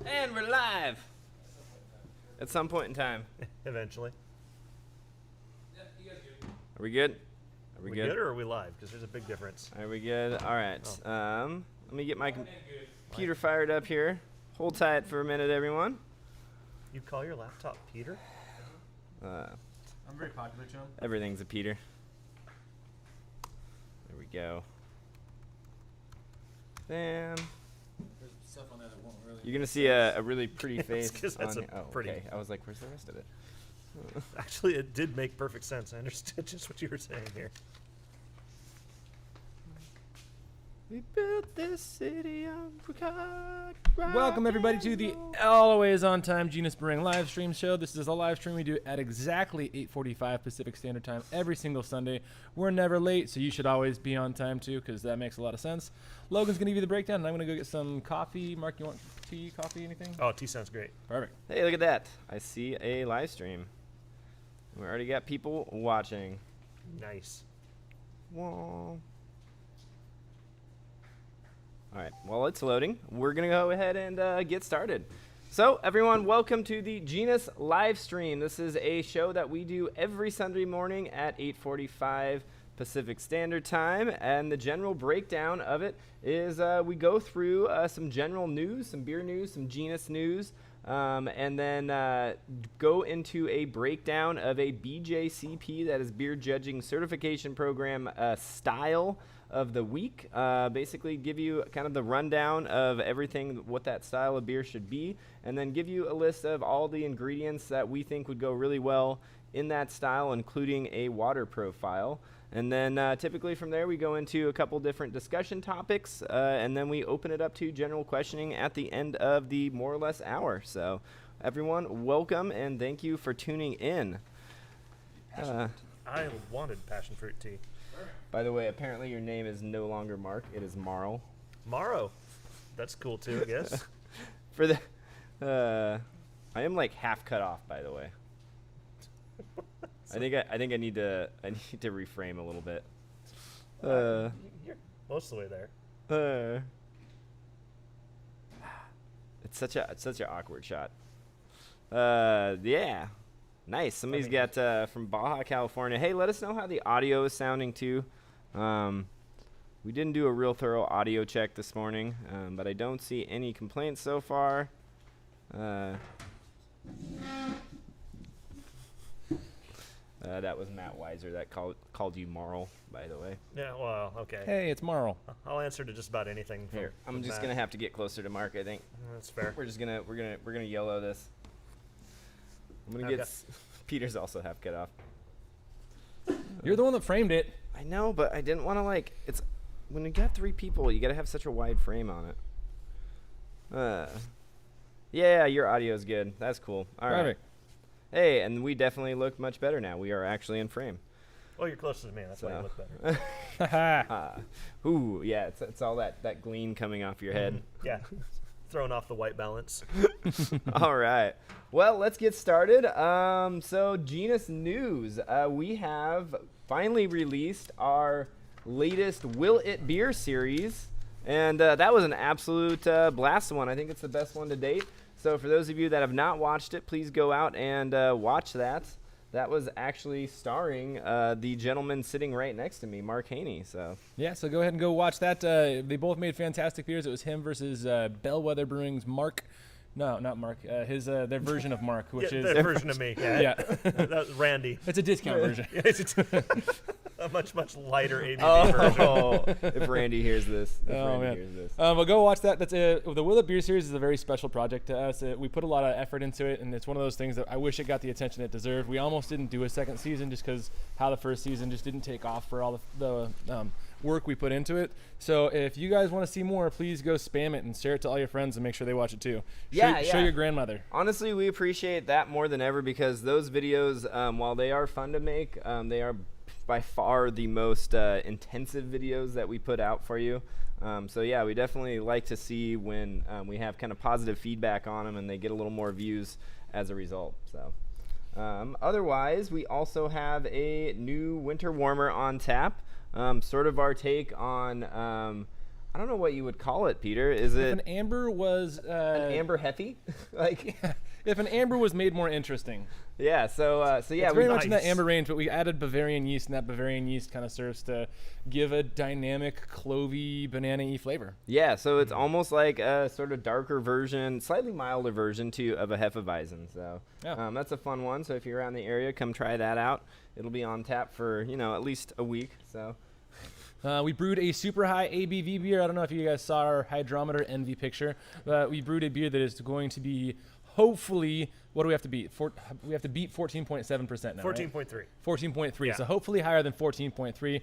And we're live. At some point in time. Eventually. Yeah, you guys good. Are we good? Are we good or are we live? Because there's a big difference. Are we good? All right. Oh. Let me get my computer fired up here. Hold tight for a minute, everyone. You call your laptop Peter? I'm very popular, chum. Everything's a Peter. There we go. Bam. There's stuff on that that won't really. You're going to see a really pretty face. That's on a pretty. Okay. I was like, where's the rest of it? Actually, it did make perfect sense. I understood just what you were saying here. We built this city on rock. Welcome everybody to the always on time Genus Brewing live stream show. This is a live stream we do at exactly 8:45 Pacific Standard Time every single Sunday. We're never late, so you should always be on time too, because that makes a lot of sense. Logan's gonna give you the breakdown, and I'm gonna go get some coffee. Mark, you want tea, coffee, anything? Oh, tea sounds great. Perfect. Hey, look at that. I see a live stream. We already got people watching. Nice. Whoa. All right, while it's loading, we're going to go ahead and get started. So, everyone, welcome to the Genus live stream. This is a show that we do every Sunday morning at 8:45 Pacific Standard Time, and the general breakdown of it is we go through some general news, some beer news, some Genus news, and then go into a breakdown of a BJCP, that is Beer Judging Certification Program style of the week. Basically give you kind of the rundown of everything, what that style of beer should be, and then give you a list of all the ingredients that we think would go really well in that style, including a water profile. And then typically from there we go into a couple different discussion topics, and then we open it up to general questioning at the end of the more or less hour. So everyone, welcome and thank you for tuning in. I wanted passion fruit tea. By the way, apparently your name is no longer Mark, it is Marl. Morrow. That's cool too, I guess. For the I am like half cut off, by the way. I think I need to reframe a little bit. You're most of the way there. It's such an awkward shot. Yeah. Nice. Somebody's got from Baja, California. Hey, let us know how the audio is sounding too. We didn't do a real thorough audio check this morning, but I don't see any complaints so far. That was Matt Weiser that called you Marl, by the way. Yeah, well, okay. Hey, it's Marl. I'll answer to just about anything. Here, I'm just gonna have to get closer to Mark, I think. That's fair. We're gonna yellow this. I'm gonna get Peter's also half cut off. You're the one that framed it. I know, but I didn't want to it's when you got 3 people, you gotta have such a wide frame on it. Yeah, your audio is good. That's cool. All right. Perfect. Hey, and we definitely look much better now. We are actually in frame. Oh, you're closer to me. That's why you look better. Ooh, yeah, it's all that gleam coming off your head. Yeah, throwing off the white balance. All right. Well, let's get started. So Genus news. We have finally released our latest Will It Beer series, and that was an absolute blast one. I think it's the best one to date. So for those of you that have not watched it, please go out and watch that. That was actually starring the gentleman sitting right next to me, Mark Haney. So yeah, so go ahead and go watch that. They both made fantastic beers. It was him versus Bellwether Brewing's Mark. No, not Mark. Their version of Mark, which is their version of me. Yeah, yeah. That was Randy. It's a discount version. A much much lighter ABV version. Oh, if Randy hears this. Well, go watch that. That's the Will It Beer series is a very special project to us. We put a lot of effort into it, and it's one of those things that I wish it got the attention it deserved. We almost didn't do a second season just because how the first season just didn't take off for all the work we put into it. So if you guys want to see more, please go spam it and share it to all your friends and make sure they watch it too. Show your grandmother. Honestly, we appreciate that more than ever because those videos, while they are fun to make, they are by far the most intensive videos that we put out for you. So yeah, we definitely like to see when we have kind of positive feedback on them and they get a little more views as a result. So otherwise, we also have a new winter warmer on tap. Sort of our take on I don't know what you would call it, Peter. Is If it an amber was an amber hefe? Like, if an amber was made more interesting. yeah. So yeah, It's very much in that Nice. amber range, but we added Bavarian yeast, and that Bavarian yeast kind of serves to give a dynamic, clovey, banana-y flavor. yeah. So it's almost like a sort of darker version, slightly milder version too of a Hefeweizen. So Yeah. that's a fun one. So if you're around the area, come try that out. It'll be on tap for at least a week. So. We brewed a super high ABV beer. I don't know if you guys saw our hydrometer envy picture, but we brewed a beer that is going to be hopefully, what do we have to beat? We have to beat 14.7% now, 14.3. 14.3. Yeah. So hopefully higher than 14.3.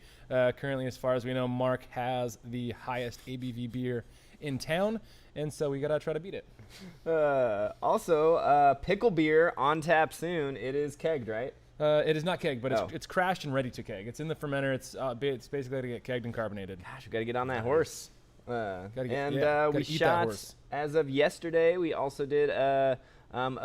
Currently, as far as we know, Mark has the highest ABV beer in town, and so we got to try to beat it. Also, pickle beer on tap soon. It is kegged, right? It is not keg, but Oh. it's crashed and ready to keg. It's in the fermenter. It's basically to get kegged and carbonated. Gosh, we got to get on that horse. Gotta We eat that shot, horse. as of yesterday, we also did a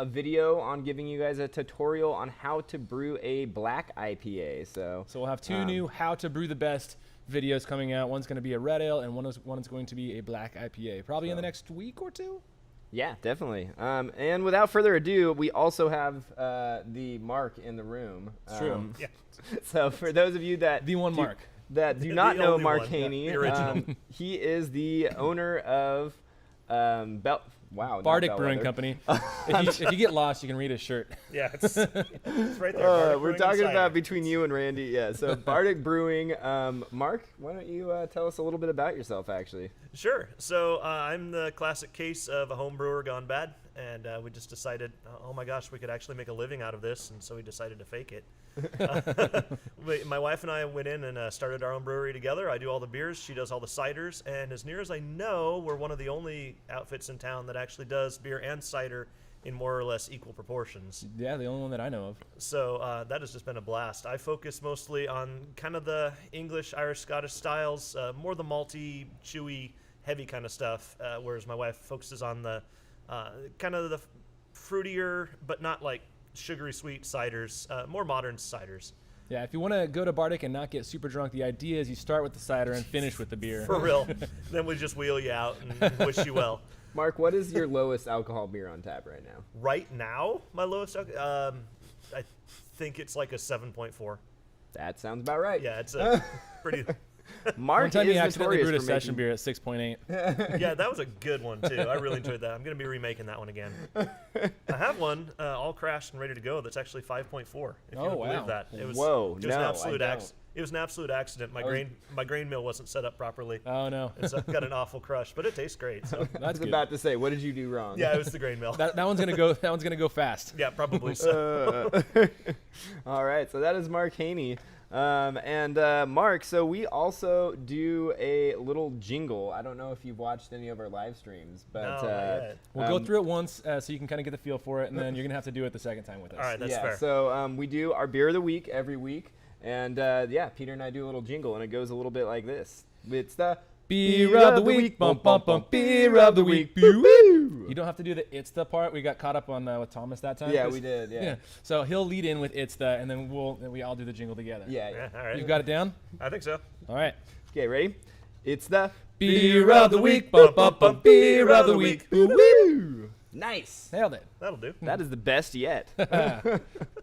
video on giving you guys a tutorial on how to brew a black IPA. So So we'll have two new how to brew the best videos coming out. One's going to be a red ale, and one is going to be a black IPA, probably in the next week or two. yeah, definitely. And without further ado, we also have the Mark in the room. It's true. Yeah. So for those of you that The one Mark. that do The not know only Mark one, yeah, Haney, the original. he is the owner of not Bardic Brewing Bellwether. Company. If you get lost, you can read his shirt. Yeah, it's right there. Bardic We're Brewing talking and about cider. between you and Randy. Yeah, so Bardic Brewing. Mark, why don't you tell us a little bit about yourself, actually? Sure. So I'm the classic case of a home brewer gone bad, and we just decided, oh my gosh, we could actually make a living out of this, and so we decided to fake it. My wife and I went in and started our own brewery together. I do all the beers, she does all the ciders, and as near as I know, we're one of the only outfits in town that actually does beer and cider in more or less equal proportions. Yeah, the only one that I know of. So that has just been a blast. I focus mostly on kind of the English, Irish, Scottish styles, more the malty, chewy, heavy kind of stuff, whereas my wife focuses on the kind of the fruitier, but not like sugary sweet ciders, more modern ciders. Yeah, if you want to go to Bardic and not get super drunk, the idea is you start with the cider and finish with the beer. For real. Then we just wheel you out and wish you well. Mark, what is your lowest alcohol beer on tap right now? Right now, my lowest, I think it's like a 7.4. That sounds about right. Yeah, it's a pretty... Mark One time is he accidentally notorious brewed a for session making- beer at 6.8. Yeah, that was a good one too. I really enjoyed that. I'm going to be remaking that one again. I have one all crashed and ready to go. That's actually 5.4. If you Oh, don't wow. believe that, it was. Whoa, it was an no, absolute I don't. It was an absolute accident. My grain mill wasn't set up properly. Oh, no. It's got an awful crush, but it tastes great. So I That's was good. about to say, what did you do wrong? yeah, it was the grain mill. That one's gonna go. That one's gonna go fast. Yeah, probably so. All right, so that is Mark Haney. Mark, so we also do a little jingle. I don't know if you've watched any of our live streams, but No, not yet. We'll go through it once so you can kind of get the feel for it, and then you're gonna have to do it the second time with us. All right, that's yeah, fair. so we do our beer of the week every week, and Peter and I do a little jingle, and it goes a little bit like this. It's the Beer of the week, bum bum bum. Beer of the week, woo. You don't have to do the "it's the" part. We got caught up on with Thomas that time. Yeah, 'cause- we did. Yeah. So he'll lead in with "it's the," and then we all do the jingle together. Yeah. Yeah, all right. You got it down? I think so. All right. Okay, ready? It's the Beer of the week, bum bum bum. Beer of the week, woo. Nice. nailed it. That'll do. That is the best yet.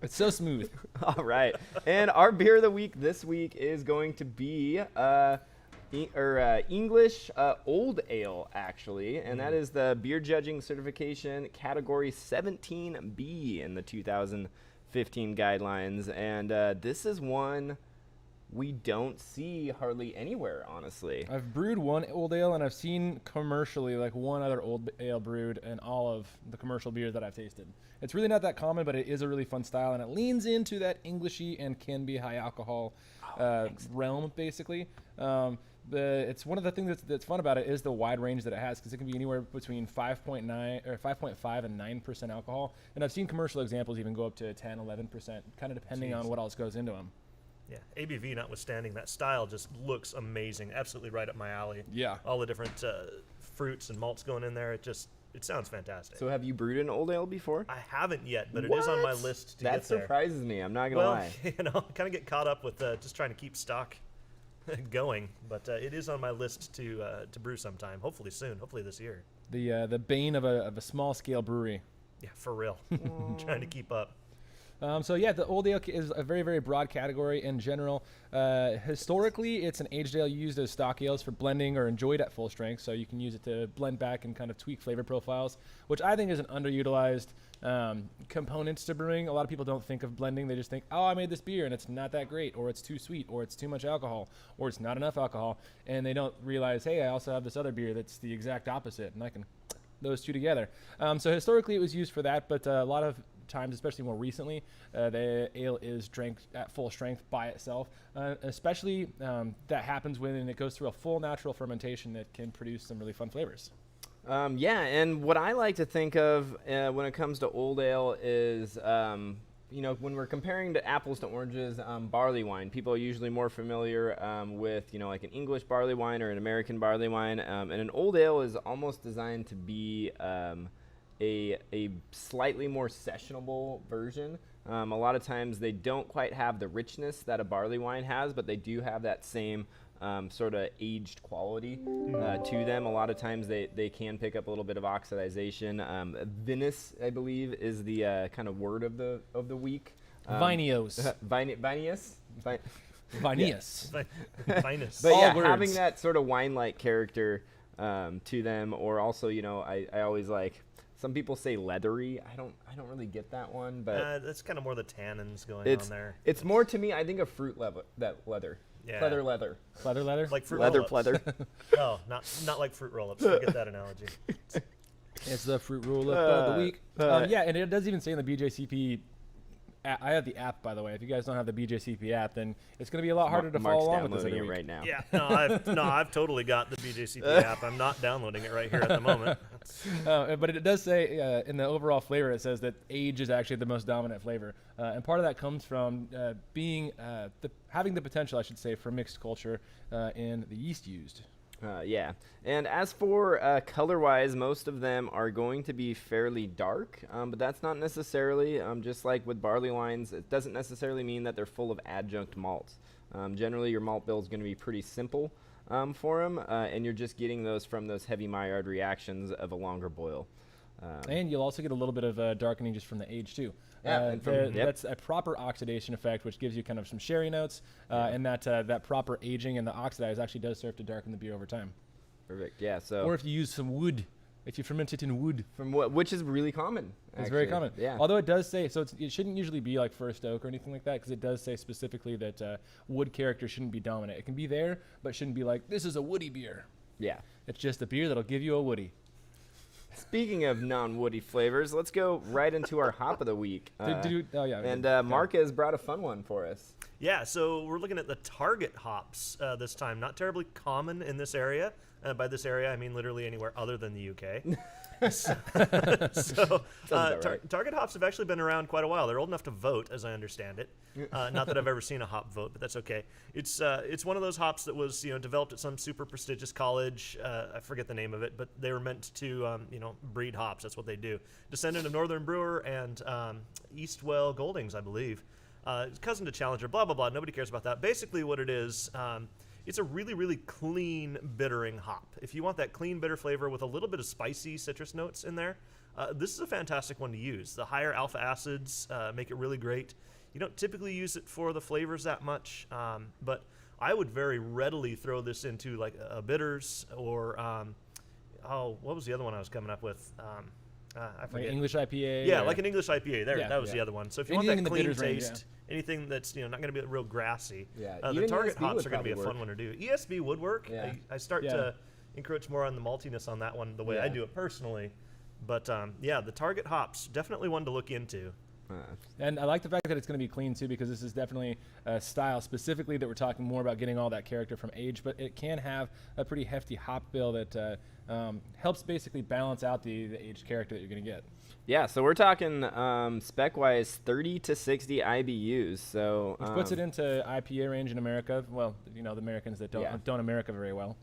It's so smooth. All right. And our beer of the week this week is going to be English Old Ale, actually. And that is the Beer Judging Certification Category 17B in the 2015 guidelines. And this is one we don't see hardly anywhere, honestly. I've brewed one old ale, and I've seen commercially like one other old ale brewed in all of the commercial beers that I've tasted. It's really not that common, but it is a really fun style, and it leans into that Englishy and can be high alcohol realm, basically. It's one of the things that's fun about it is the wide range that it has, because it can be anywhere between 5.9 or 5.5 and 9% alcohol, and I've seen commercial examples even go up to 10, 11%, kind of depending on what else goes into them. Yeah, ABV notwithstanding, that style just looks amazing. Absolutely right up my alley. Yeah. All the different fruits and malts going in there. It sounds fantastic. So have you brewed an old ale before? I haven't yet, but it is on my What? list to That get there. surprises me. I'm not going to Well, lie. I kind of get caught up with just trying to keep stock. going, but it is on my list to brew sometime. Hopefully soon. Hopefully this year. The bane of a small scale brewery. Yeah, for real. Trying to keep up. So yeah, the old ale is a very, very broad category in general. Historically, it's an aged ale used as stock ales for blending or enjoyed at full strength. So you can use it to blend back and kind of tweak flavor profiles, which I think is an underutilized component to brewing. A lot of people don't think of blending. They just think, oh, I made this beer and it's not that great, or it's too sweet, or it's too much alcohol, or it's not enough alcohol. And they don't realize, hey, I also have this other beer that's the exact opposite, and I can those two together. So historically, it was used for that, but a lot of times, especially more recently, the ale is drank at full strength by itself. Especially that happens when it goes through a full natural fermentation that can produce some really fun flavors. Yeah, and what I like to think of when it comes to old ale is, when we're comparing to apples to oranges, barley wine. People are usually more familiar with, like an English barley wine or an American barley wine. And an old ale is almost designed to be a slightly more sessionable version. A lot of times they don't quite have the richness that a barley wine has, but they do have that same sort of aged quality to them. A lot of times they can pick up a little bit of oxidization. Vinous, I believe, is the kind of word of the week. Vineos. Vineous? Vineous. Finest. But All yeah, words. having that sort of wine-like character to them, or also, I always like, some people say leathery. I don't really get that one, but That's kind of more the tannins going on there. it's more to me, I think, of fruit leather. Yeah. Leather. Leather? Like fruit Leather roll-ups. pleather. No, not like fruit roll-ups. Forget that analogy. It's the fruit roll-up of the week. Yeah, and it does even say in the BJCP. I have the app, by the way. If you guys don't have the BJCP app, then it's going to be a lot harder to Mark's follow along with this downloading every it week. right now. Yeah, I've totally got the BJCP app. I'm not downloading it right here at the moment. But it does say in the overall flavor, it says that age is actually the most dominant flavor, and part of that comes from having the potential, I should say, for mixed culture in the yeast used. Yeah, and as for color-wise, most of them are going to be fairly dark, but that's not necessarily, just like with barley wines, it doesn't necessarily mean that they're full of adjunct malts. Generally, your malt bill is going to be pretty simple for them, and you're just getting those from those heavy Maillard reactions of a longer boil. And you'll also get a little bit of darkening just from the age, too. Yeah, That's a proper oxidation effect, which gives you kind of some sherry notes, and that proper aging and the oxidize actually does serve to darken the beer over time. Perfect, yeah. So, Or if you use some wood, if you ferment it in wood. which is really common. It's very common. Yeah. Although it does say, so it shouldn't usually be like first oak or anything like that, because it does say specifically that wood character shouldn't be dominant. It can be there, but shouldn't be like, this is a woody beer. Yeah. It's just a beer that'll give you a woody. Speaking of non-woody flavors, let's go right into our hop of the week. Mark has brought a fun one for us. Yeah, so we're looking at the Target hops this time. Not terribly common in this area. By this area, I mean literally anywhere other than the UK. Target hops have actually been around quite a while. They're old enough to vote, as I understand it. Not that I've ever seen a hop vote, but that's okay. It's one of those hops that was developed at some super prestigious college. I forget the name of it, but they were meant to breed hops. That's what they do. Descendant of Northern Brewer and Eastwell Goldings, I believe. Cousin to Challenger. Blah blah blah. Nobody cares about that. Basically, what it is. It's a really, really clean bittering hop. If you want that clean bitter flavor with a little bit of spicy citrus notes in there, this is a fantastic one to use. The higher alpha acids make it really great. You don't typically use it for the flavors that much, but I would very readily throw this into like a bitters or, what was the other one I was coming up with? I forget. Like English IPA? Yeah, like an English IPA. That was the other one. So if you want Anything that in the clean bitters range, taste, anything that's not going to be real grassy, Yeah, the even Target ESB hops would are going to be a probably fun work. one to do. ESB would work. Yeah. I start to encroach more on the maltiness on that one the way I do it personally. But the Target hops, definitely one to look into. And I like the fact that it's going to be clean too, because this is definitely a style specifically that we're talking more about getting all that character from age, but it can have a pretty hefty hop bill that helps basically balance out the aged character that you're going to get. Yeah, so we're talking spec-wise 30 to 60 IBUs. So Which puts it into IPA range in America. Well, the Americans that don't America very well.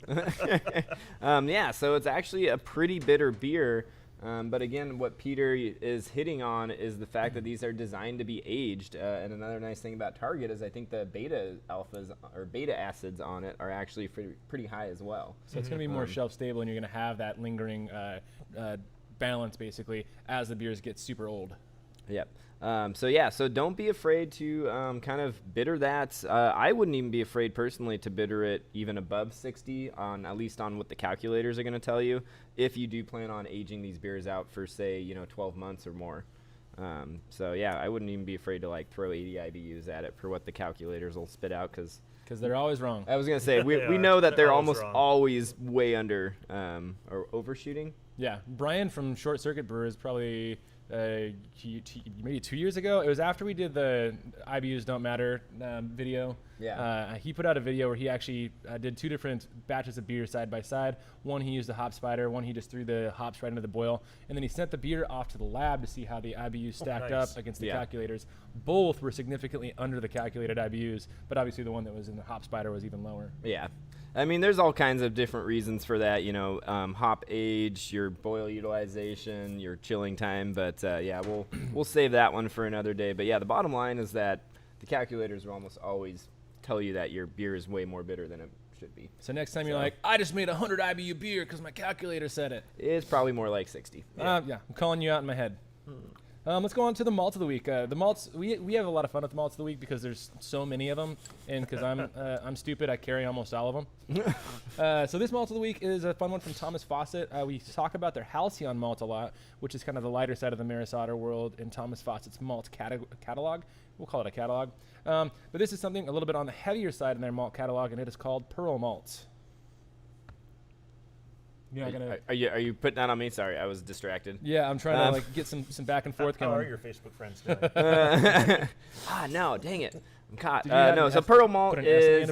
so it's actually a pretty bitter beer. But again, what Peter is hitting on is the fact that these are designed to be aged. And another nice thing about Target is I think the beta alphas or beta acids on it are actually pretty high as well. So it's going to be more shelf stable, and you're going to have that lingering balance basically as the beers get super old. Yep. So don't be afraid to kind of bitter that. I wouldn't even be afraid personally to bitter it even above 60 at least on what the calculators are going to tell you if you do plan on aging these beers out for say 12 months or more. I wouldn't even be afraid to like throw 80 IBUs at it for what the calculators will spit out because they're always wrong. I was going to say we know that they're almost always way under or overshooting. Yeah, Brian from Short Circuit Brewers probably maybe 2 years ago. It was after we did the IBUs Don't Matter video. Yeah. He put out a video where he actually did 2 different batches of beer side by side. One he used the hop spider, one he just threw the hops right into the boil, and then he sent the beer off to the lab to see how the IBUs stacked up against the calculators. Both were significantly under the calculated IBUs, but obviously the one that was in the hop spider was even lower. Yeah. I mean, there's all kinds of different reasons for that, hop age, your boil utilization, your chilling time. But we'll save that one for another day. But yeah, the bottom line is that the calculators will almost always tell you that your beer is way more bitter than it should be. So next time you're like, I just made 100 IBU beer because my calculator said it. It's probably more like 60. Yeah, I'm calling you out in my head. Let's go on to the malt of the week. The malts, we have a lot of fun with the malts of the week because there's so many of them, and because I'm stupid, I carry almost all of them. So this malt of the week is a fun one from Thomas Faucet. We talk about their Halcyon malt a lot, which is kind of the lighter side of the Maris Otter world in Thomas Faucet's malt catalog. We'll call it a catalog. But this is something a little bit on the heavier side in their malt catalog, and it is called Pearl Malts. Are you putting that on me? Sorry, I was distracted. Yeah, I'm trying to get some back and forth going. How are your Facebook friends doing? No, dang it, I'm caught. So Pearl Malt is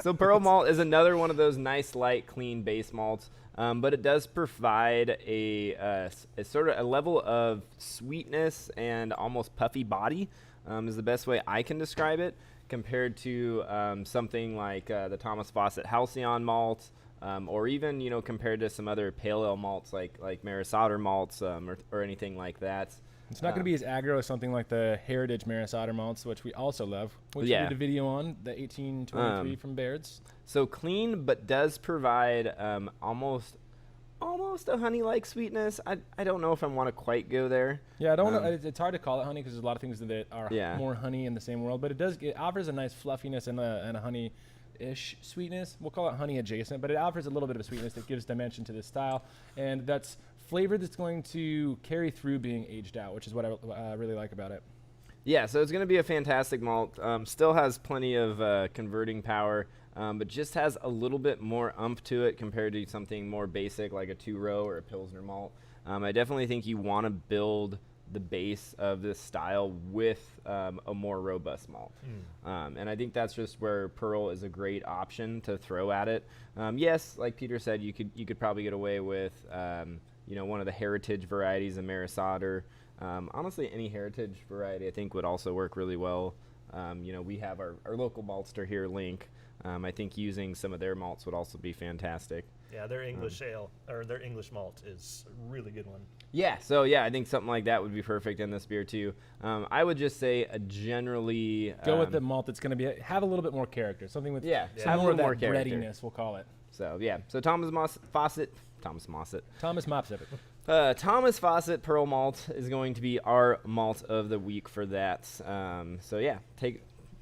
so Pearl Malt is another one of those nice, light, clean base malts, but it does provide a sort of a level of sweetness and almost puffy body. Is the best way I can describe it compared to something like the Thomas Faucet Halcyon malt. Or even, compared to some other pale ale malts like Maris Otter malts or anything like that. It's not going to be as aggro as something like the Heritage Maris Otter malts, which we also love, which we did a video on, the 1823 from Baird's. So clean, but does provide almost a honey-like sweetness. I don't know if I want to quite go there. Yeah, I don't know. It's hard to call it honey because there's a lot of things that are more honey in the same world, but it offers a nice fluffiness and a honey-ish sweetness. We'll call it honey adjacent, but it offers a little bit of a sweetness that gives dimension to this style, and that's flavor that's going to carry through being aged out, which is what I really like about it. Yeah, so it's going to be a fantastic malt. Still has plenty of converting power, but just has a little bit more umph to it compared to something more basic like a 2-row or a Pilsner malt. I definitely think you want to build the base of this style with a more robust malt. And I think that's just where Pearl is a great option to throw at it. Yes, like Peter said, you could probably get away with one of the heritage varieties of Maris Otter. Honestly, any heritage variety I think would also work really well. We have our local maltster here, Link. I think using some of their malts would also be fantastic. Yeah, their English ale or their English malt is a really good one. Yeah, so I think something like that would be perfect in this beer too. I would just say generally go with the malt that's going to have a little bit more character, something with have more of that more character. breadiness, we'll call it. So Thomas Faucet. Thomas Faucet Pearl Malt is going to be our malt of the week for that.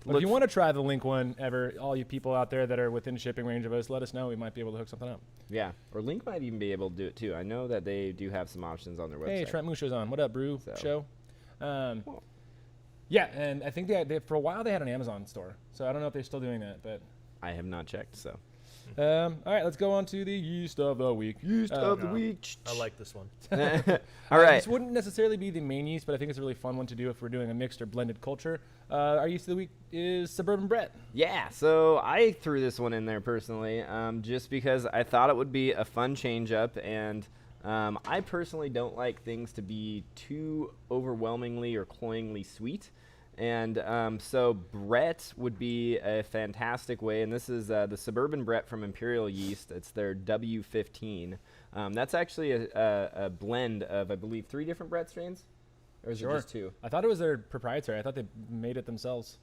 If you want to try the Link one ever, all you people out there that are within shipping range of us, let us know. We might be able to hook something up. Yeah, or Link might even be able to do it too. I know that they do have some options on their website. Hey, Trent Musha's on. What up, Brew show? Yeah, and I think they for a while they had an Amazon store. So I don't know if they're still doing that, but I have not checked. So. All right, let's go on to the yeast of the week. I like this one. All right. This wouldn't necessarily be the main yeast, but I think it's a really fun one to do if we're doing a mixed or blended culture. Our yeast of the week is Suburban Brett. Yeah, so I threw this one in there personally just because I thought it would be a fun change up, and I personally don't like things to be too overwhelmingly or cloyingly sweet. And so Brett would be a fantastic way, and this is the Suburban Brett from Imperial Yeast. It's their W15. That's actually a blend of, I believe, 3 different Brett strains? Or is it just 2? I thought it was their proprietary. I thought they made it themselves.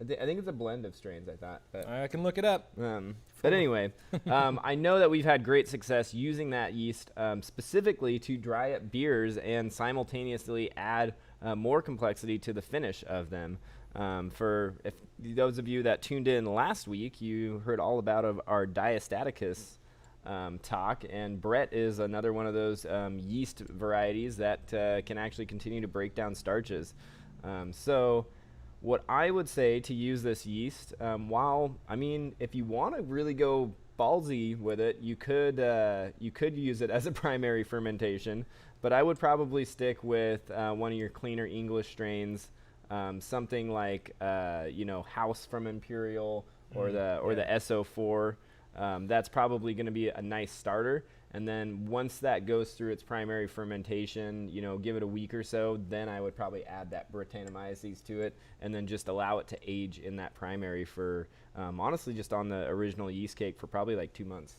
I think it's a blend of strains, I thought. But I can look it up. But anyway, I know that we've had great success using that yeast specifically to dry up beers and simultaneously add more complexity to the finish of them. For those of you that tuned in last week, you heard all about our diastaticus talk, and Brett is another one of those yeast varieties that can actually continue to break down starches. So what I would say to use this yeast, if you want to really go ballsy with it, you could use it as a primary fermentation, but I would probably stick with one of your cleaner English strains, something like House from Imperial or the SO4. That's probably going to be a nice starter. And then once that goes through its primary fermentation, give it a week or so, then I would probably add that Brettanomyces to it and then just allow it to age in that primary for, honestly, just on the original yeast cake for probably like 2 months.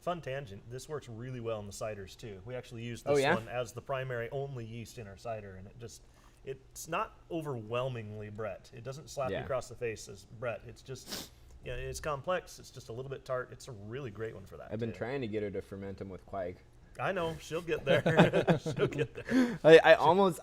Fun tangent. This works really well in the ciders too. We actually use this one as the primary only yeast in our cider, and it's not overwhelmingly Brett. It doesn't slap you across the face as Brett. It's just... Yeah, it's complex. It's just a little bit tart. It's a really great one for that. I've been trying to get her to ferment them with quake. I know. She'll get there. She'll get there. I almost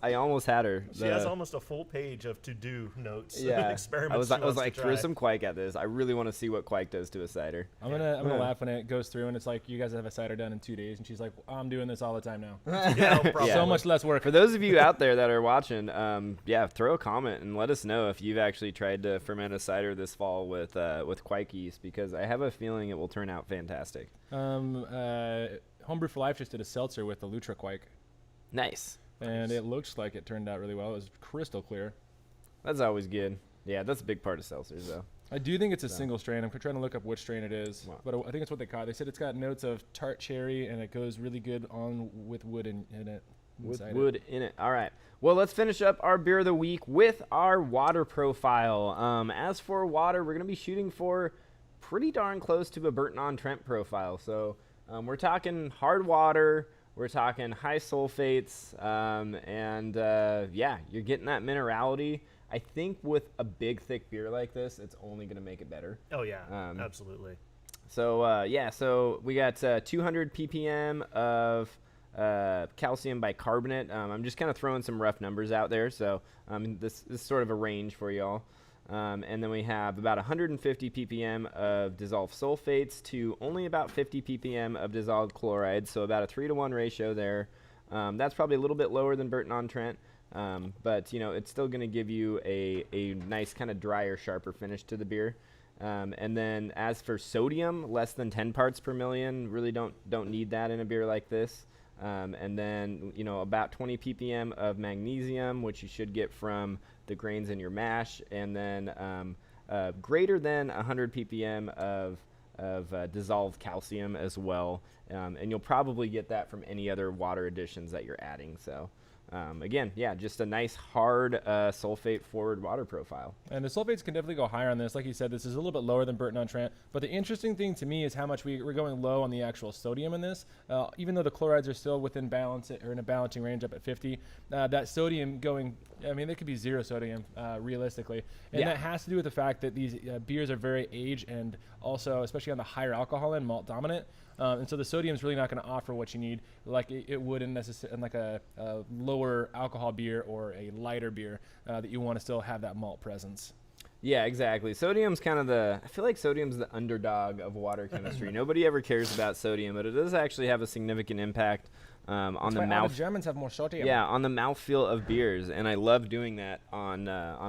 had her. She has almost a full page of to-do notes. Yeah. Experiments. I was like, throw some quake at this. I really want to see what quake does to a cider. I'm gonna laugh when it goes through and it's like, you guys have a cider done in 2 days, and she's like, I'm doing this all the time now. Yeah, probably. So much less work. For those of you out there that are watching, throw a comment and let us know if you've actually tried to ferment a cider this fall with quake yeast, because I have a feeling it will turn out fantastic. Homebrew for Life just did a seltzer with the Lutra Quake. Nice. And it looks like it turned out really well. It was crystal clear. That's always good. Yeah, that's a big part of seltzers, though. I do think it's a single strain. I'm trying to look up which strain it is. Wow. But I think it's what they caught. They said it's got notes of tart cherry, and it goes really good on with wood in it. With wood in it. All right. Well, let's finish up our beer of the week with our water profile. As for water, we're going to be shooting for pretty darn close to a Burton-on-Trent profile. So... we're talking hard water, we're talking high sulfates, you're getting that minerality. I think with a big, thick beer like this, it's only going to make it better. Oh, yeah, absolutely. So we got 200 ppm of calcium bicarbonate. I'm just kind of throwing some rough numbers out there, so this is sort of a range for y'all. And then we have about 150 ppm of dissolved sulfates to only about 50 ppm of dissolved chlorides, so about a 3-to-1 ratio there. That's probably a little bit lower than Burton-on-Trent, but it's still going to give you a nice kind of drier, sharper finish to the beer. And then as for sodium, less than 10 parts per million. Really don't need that in a beer like this. And then about 20 ppm of magnesium, which you should get from the grains in your mash, and then greater than 100 ppm of dissolved calcium as well, and you'll probably get that from any other water additions that you're adding. So again, just a nice hard sulfate forward water profile. And the sulfates can definitely go higher on this. Like you said, this is a little bit lower than Burton-on-Trent, but the interesting thing to me is how much we're going low on the actual sodium in this. Even though the chlorides are still within balance or in a balancing range up at 50, that sodium going, there could be 0 sodium realistically. And that has to do with the fact that these beers are very aged, and also, especially on the higher alcohol end, malt dominant. And so the sodium is really not going to offer what you need like it would in like a lower alcohol beer or a lighter beer that you want to still have that malt presence. Yeah, exactly. Sodium's kind of I feel like sodium's the underdog of water chemistry. Nobody ever cares about sodium, but it does actually have a significant impact on the mouth. All the Germans have more sodium. Yeah, on the mouthfeel of beers, and I love doing that on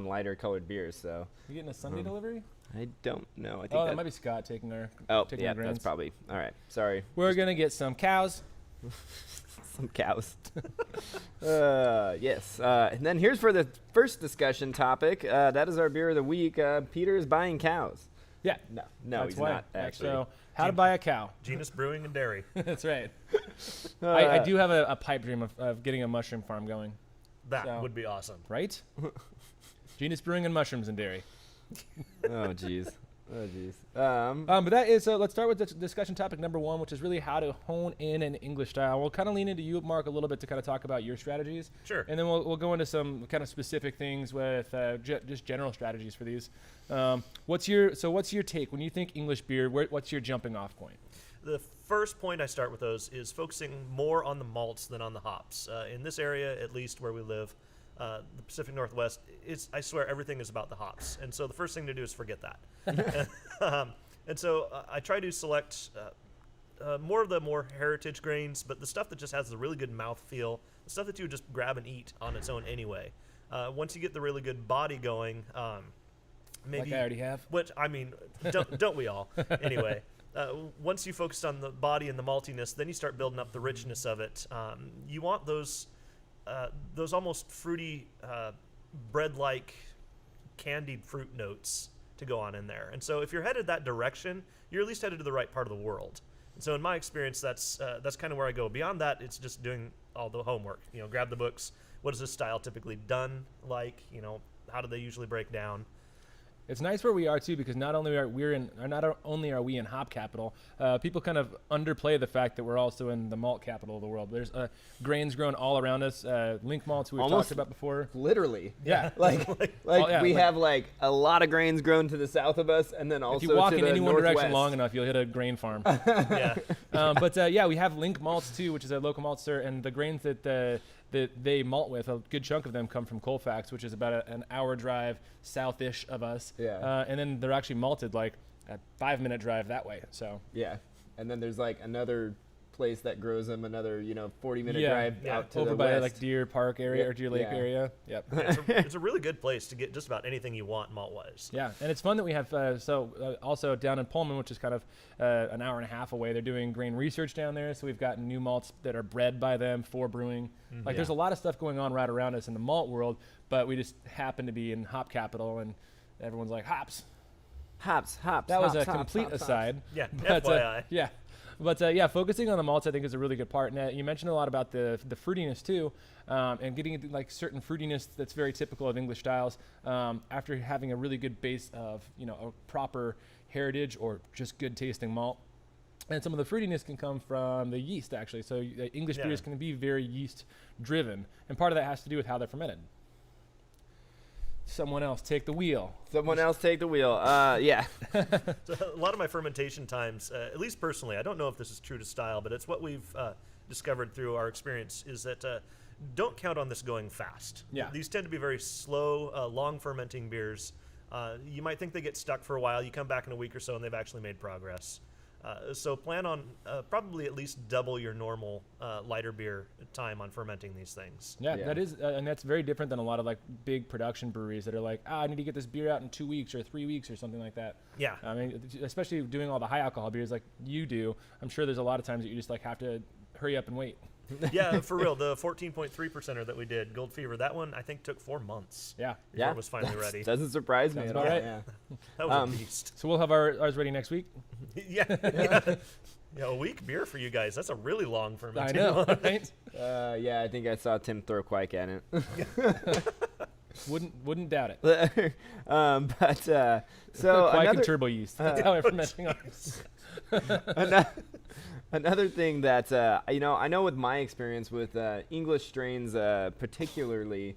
lighter colored beers. So you getting a Sunday delivery? I don't know. I think that might be Scott taking our. That's probably all right. Sorry. We're gonna get some cows. Some cows. Yes. And then here's for the first discussion topic. That is our beer of the week. Peter is buying cows. Yeah. No, he's not actually. So, how to buy a cow? Genus Brewing and Dairy. That's right. I do have a pipe dream of getting a mushroom farm going. That would be awesome. Right? Genus Brewing and mushrooms and dairy. Oh, jeez. Oh, jeez. But that is, let's start with discussion topic number 1, which is really how to hone in an English style. We'll kind of lean into you, Mark, a little bit to kind of talk about your strategies. Sure. And then we'll go into some kind of specific things with just general strategies for these. What's your take when you think English beer? What's your jumping off point? The first point I start with those is focusing more on the malts than on the hops. In this area, at least where we live, the Pacific Northwest, I swear everything is about the hops. And so the first thing to do is forget that. And so I try to select more of the more heritage grains, but the stuff that just has the really good mouthfeel, the stuff that you would just grab and eat on its own anyway. Once you get the really good body going, maybe... Like I already have. Which, I mean, don't we all? Anyway. Once you focus on the body and the maltiness, then you start building up the richness of it. You want those almost fruity, bread-like candied fruit notes to go on in there. And so if you're headed that direction, you're at least headed to the right part of the world. And so in my experience, that's kind of where I go. Beyond that, it's just doing all the homework. Grab the books. What is this style typically done like? How do they usually break down? It's nice where we are too, because not only are we in hop capital, people kind of underplay the fact that we're also in the malt capital of the world. There's grains grown all around us. Link malts we've talked about before. Literally. Yeah. We have a lot of grains grown to the south of us, and then also if you walk to in the any one northwest. direction long enough, you'll hit a grain farm. Yeah. But we have Link malts too, which is a local malt stir, and the grains that they malt with, a good chunk of them come from Colfax, which is about an hour drive south-ish of us. Yeah. And then they're actually malted like a 5-minute drive that way. So yeah, and then there's another place that grows them, another 40-minute drive out to over the by west. Deer Park area or Deer Lake area. Yep. It's a really good place to get just about anything you want malt-wise. Yeah, and it's fun that we have also down in Pullman, which is kind of an hour and a half away. They're doing grain research down there, so we've got new malts that are bred by them for brewing. There's a lot of stuff going on right around us in the malt world, but we just happen to be in hop capital, and everyone's like, hops. That was a complete aside. Yeah, But, FYI. But focusing on the malts, I think, is a really good part. And you mentioned a lot about the fruitiness too, and getting certain fruitiness that's very typical of English styles. After having a really good base of a proper heritage or just good tasting malt, and some of the fruitiness can come from the yeast actually. So English beers can be very yeast driven, and part of that has to do with how they're fermented. Someone else take the wheel. Yeah. So a lot of my fermentation times, at least personally, I don't know if this is true to style, but it's what we've discovered through our experience, is that don't count on this going fast. Yeah. These tend to be very slow, long fermenting beers. You might think they get stuck for a while. You come back in a week or so and they've actually made progress. So plan on probably at least double your normal lighter beer time on fermenting these things. Yeah. That is, and that's very different than a lot of big production breweries that are like, I need to get this beer out in 2 weeks or 3 weeks or something like that. Yeah. I mean, especially doing all the high alcohol beers like you do, I'm sure there's a lot of times that you just have to hurry up and wait. Yeah, for real. The 14.3%er that we did, Gold Fever, that one I think took 4 months. Yeah. Before it was finally ready. Doesn't surprise me Sounds at all. about right. Yeah. That was a beast. So we'll have ours ready next week. Yeah. A week beer for you guys. That's a really long I fermentation. know, right? I think I saw Tim throw quake at it. Wouldn't doubt it. So Quake and turbo yeast. That's how we're fermenting ours. Another thing that I know with my experience with English strains particularly,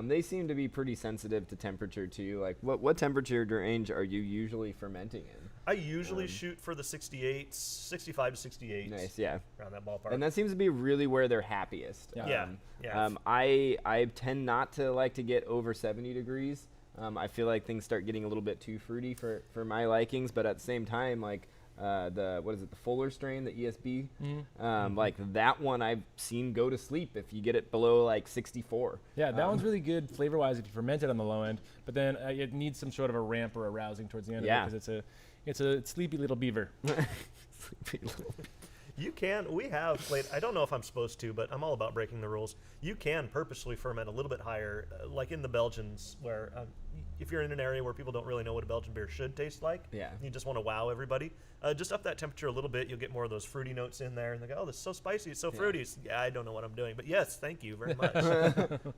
they seem to be pretty sensitive to temperature too. What temperature range are you usually fermenting in? I usually shoot for the 65 to 68. Nice, yeah. Around that ballpark. And that seems to be really where they're happiest. Yeah. I tend not to like to get over 70 degrees. I feel like things start getting a little bit too fruity for my likings, but at the same time, the Fuller strain, the ESB, that one I've seen go to sleep if you get it below 64. Yeah, that one's really good flavor-wise if you ferment it on the low end, but then it needs some sort of a ramp or a rousing towards the end of it because it's a sleepy little beaver. You can. We have played. I don't know if I'm supposed to, but I'm all about breaking the rules. You can purposely ferment a little bit higher, like in the Belgians, where if you're in an area where people don't really know what a Belgian beer should taste like, you just want to wow everybody. Just up that temperature a little bit, you'll get more of those fruity notes in there, and they go, "Oh, this is so spicy, it's so fruity." Yeah, I don't know what I'm doing, but yes, thank you very much.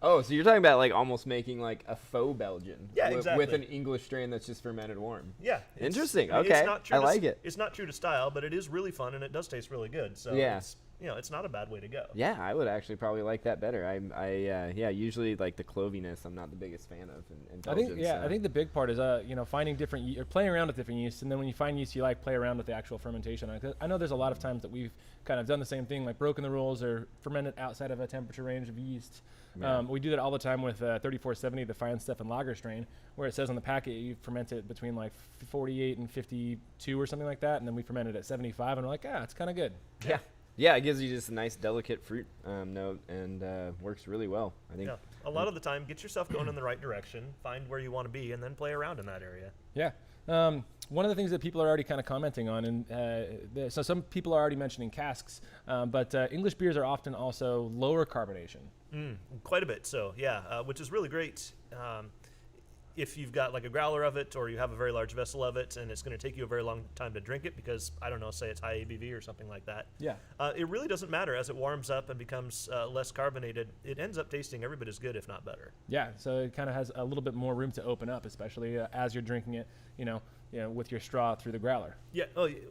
Oh, so you're talking about like almost making like a faux Belgian, Yeah, exactly. with an English strain that's just fermented warm. Yeah, interesting. I mean, Okay, it's not true I like it. It's not true to style, but it is really fun, and it does taste really good. So it's, it's not a bad way to go. Yeah, I would actually probably like that better. Usually like the cloviness, I'm not the biggest fan of. In Belgian, I think the big part is finding different or playing around with different yeasts, and then when you find yeast you like, play around with the actual fermentation. I know there's a lot of times that we've kind of done the same thing, like broken the rules or fermented outside of a temperature range of yeast. We do that all the time with 3470, the Fine Stefan Lager strain, where it says on the packet you ferment it between like 48 and 52 or something like that, and then we ferment it at 75, and we're like, it's kind of good. Yeah, it gives you just a nice delicate fruit note, and works really well, I think. Yeah, a lot of the time, get yourself going in the right direction, find where you want to be, and then play around in that area. Yeah. One of the things that people are already kind of commenting on, and so some people are already mentioning casks, but English beers are often also lower carbonation. Quite a bit, so yeah, which is really great. If you've got like a growler of it, or you have a very large vessel of it, and it's going to take you a very long time to drink it because, I don't know, say it's high ABV or something like that. Yeah. It really doesn't matter. As it warms up and becomes less carbonated, it ends up tasting every bit as good, if not better. Yeah, so it kind of has a little bit more room to open up, especially as you're drinking it, with your straw through the growler. Yeah,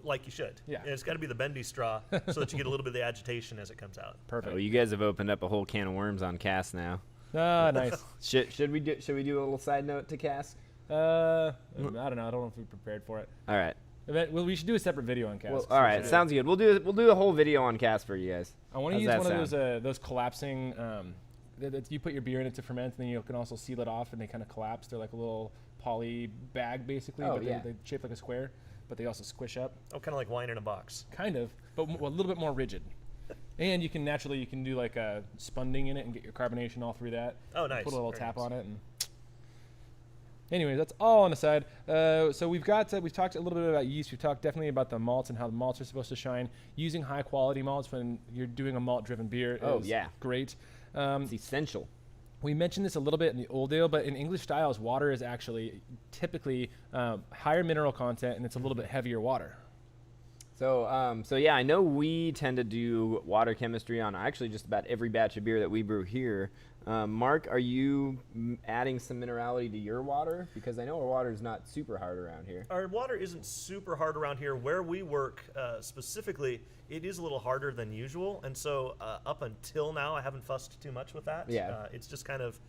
like you should. Yeah. And it's got to be the bendy straw so that you get a little bit of the agitation as it comes out. Perfect. Oh, you guys have opened up a whole can of worms on Cask now. Nice. Should we do a little side note to Cask? I don't know. I don't know if we prepared for it. All right. Well, we should do a separate video on Cask. Well, all right, sounds good. We'll do a whole video on Cask for you guys. I want to use one of those collapsing. That you put your beer in it to ferment, and then you can also seal it off, and they kind of collapse. They're like a little poly bag, basically, but they shape like a square, but they also squish up. Oh, kind of like wine in a box. Kind of, but a little bit more rigid. And you can do like a spunding in it and get your carbonation all through that. Oh, nice. Put a little Very tap nice. on it. And anyways, that's all on the side. So we've talked a little bit about yeast. We've talked definitely about the malts and how the malts are supposed to shine. Using high quality malts when you're doing a malt driven beer is great. It's essential. We mentioned this a little bit in the old ale, but in English styles, water is actually typically higher mineral content, and it's a little bit heavier water. So I know we tend to do water chemistry on actually just about every batch of beer that we brew here. Mark, are you adding some minerality to your water? Because I know our water is not super hard around here. Our water isn't super hard around here. Where we work specifically, it is a little harder than usual. And so up until now, I haven't fussed too much with that. Yeah. It's just kind of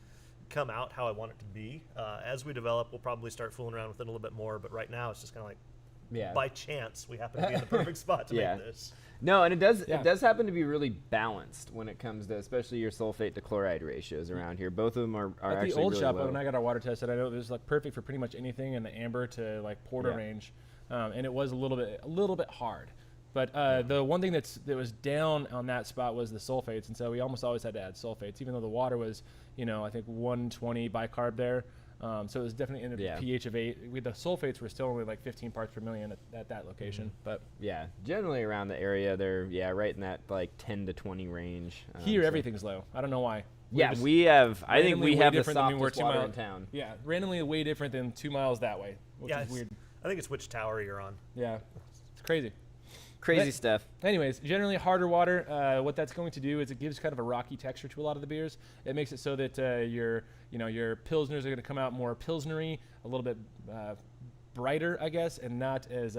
come out how I want it to be. As we develop, we'll probably start fooling around with it a little bit more. But right now, it's just kind of like, by chance, we happen to be in the perfect spot to make this. No, and it does happen to be really balanced when it comes to especially your sulfate to chloride ratios around here. Both of them are At actually the old really shop, low. when I got our water tested, I know it was like perfect for pretty much anything in the amber to like porter range, and it was a little bit hard. But the one thing that was down on that spot was the sulfates, and so we almost always had to add sulfates, even though the water was, I think 120 bicarb there. So it was definitely in a pH of 8. The sulfates were still only like 15 parts per million at that location. But generally around the area, they're right in that like 10 to 20 range. Here, everything's low. I don't know why. We have. I think we have the softest water in town. Yeah, randomly way different than 2 miles that way, which is weird. I think it's which tower you're on. Yeah, it's crazy. Crazy stuff. Anyways, generally harder water, what that's going to do is it gives kind of a rocky texture to a lot of the beers. It makes it so that your pilsners are going to come out more pilsnery, a little bit brighter, I guess, and not as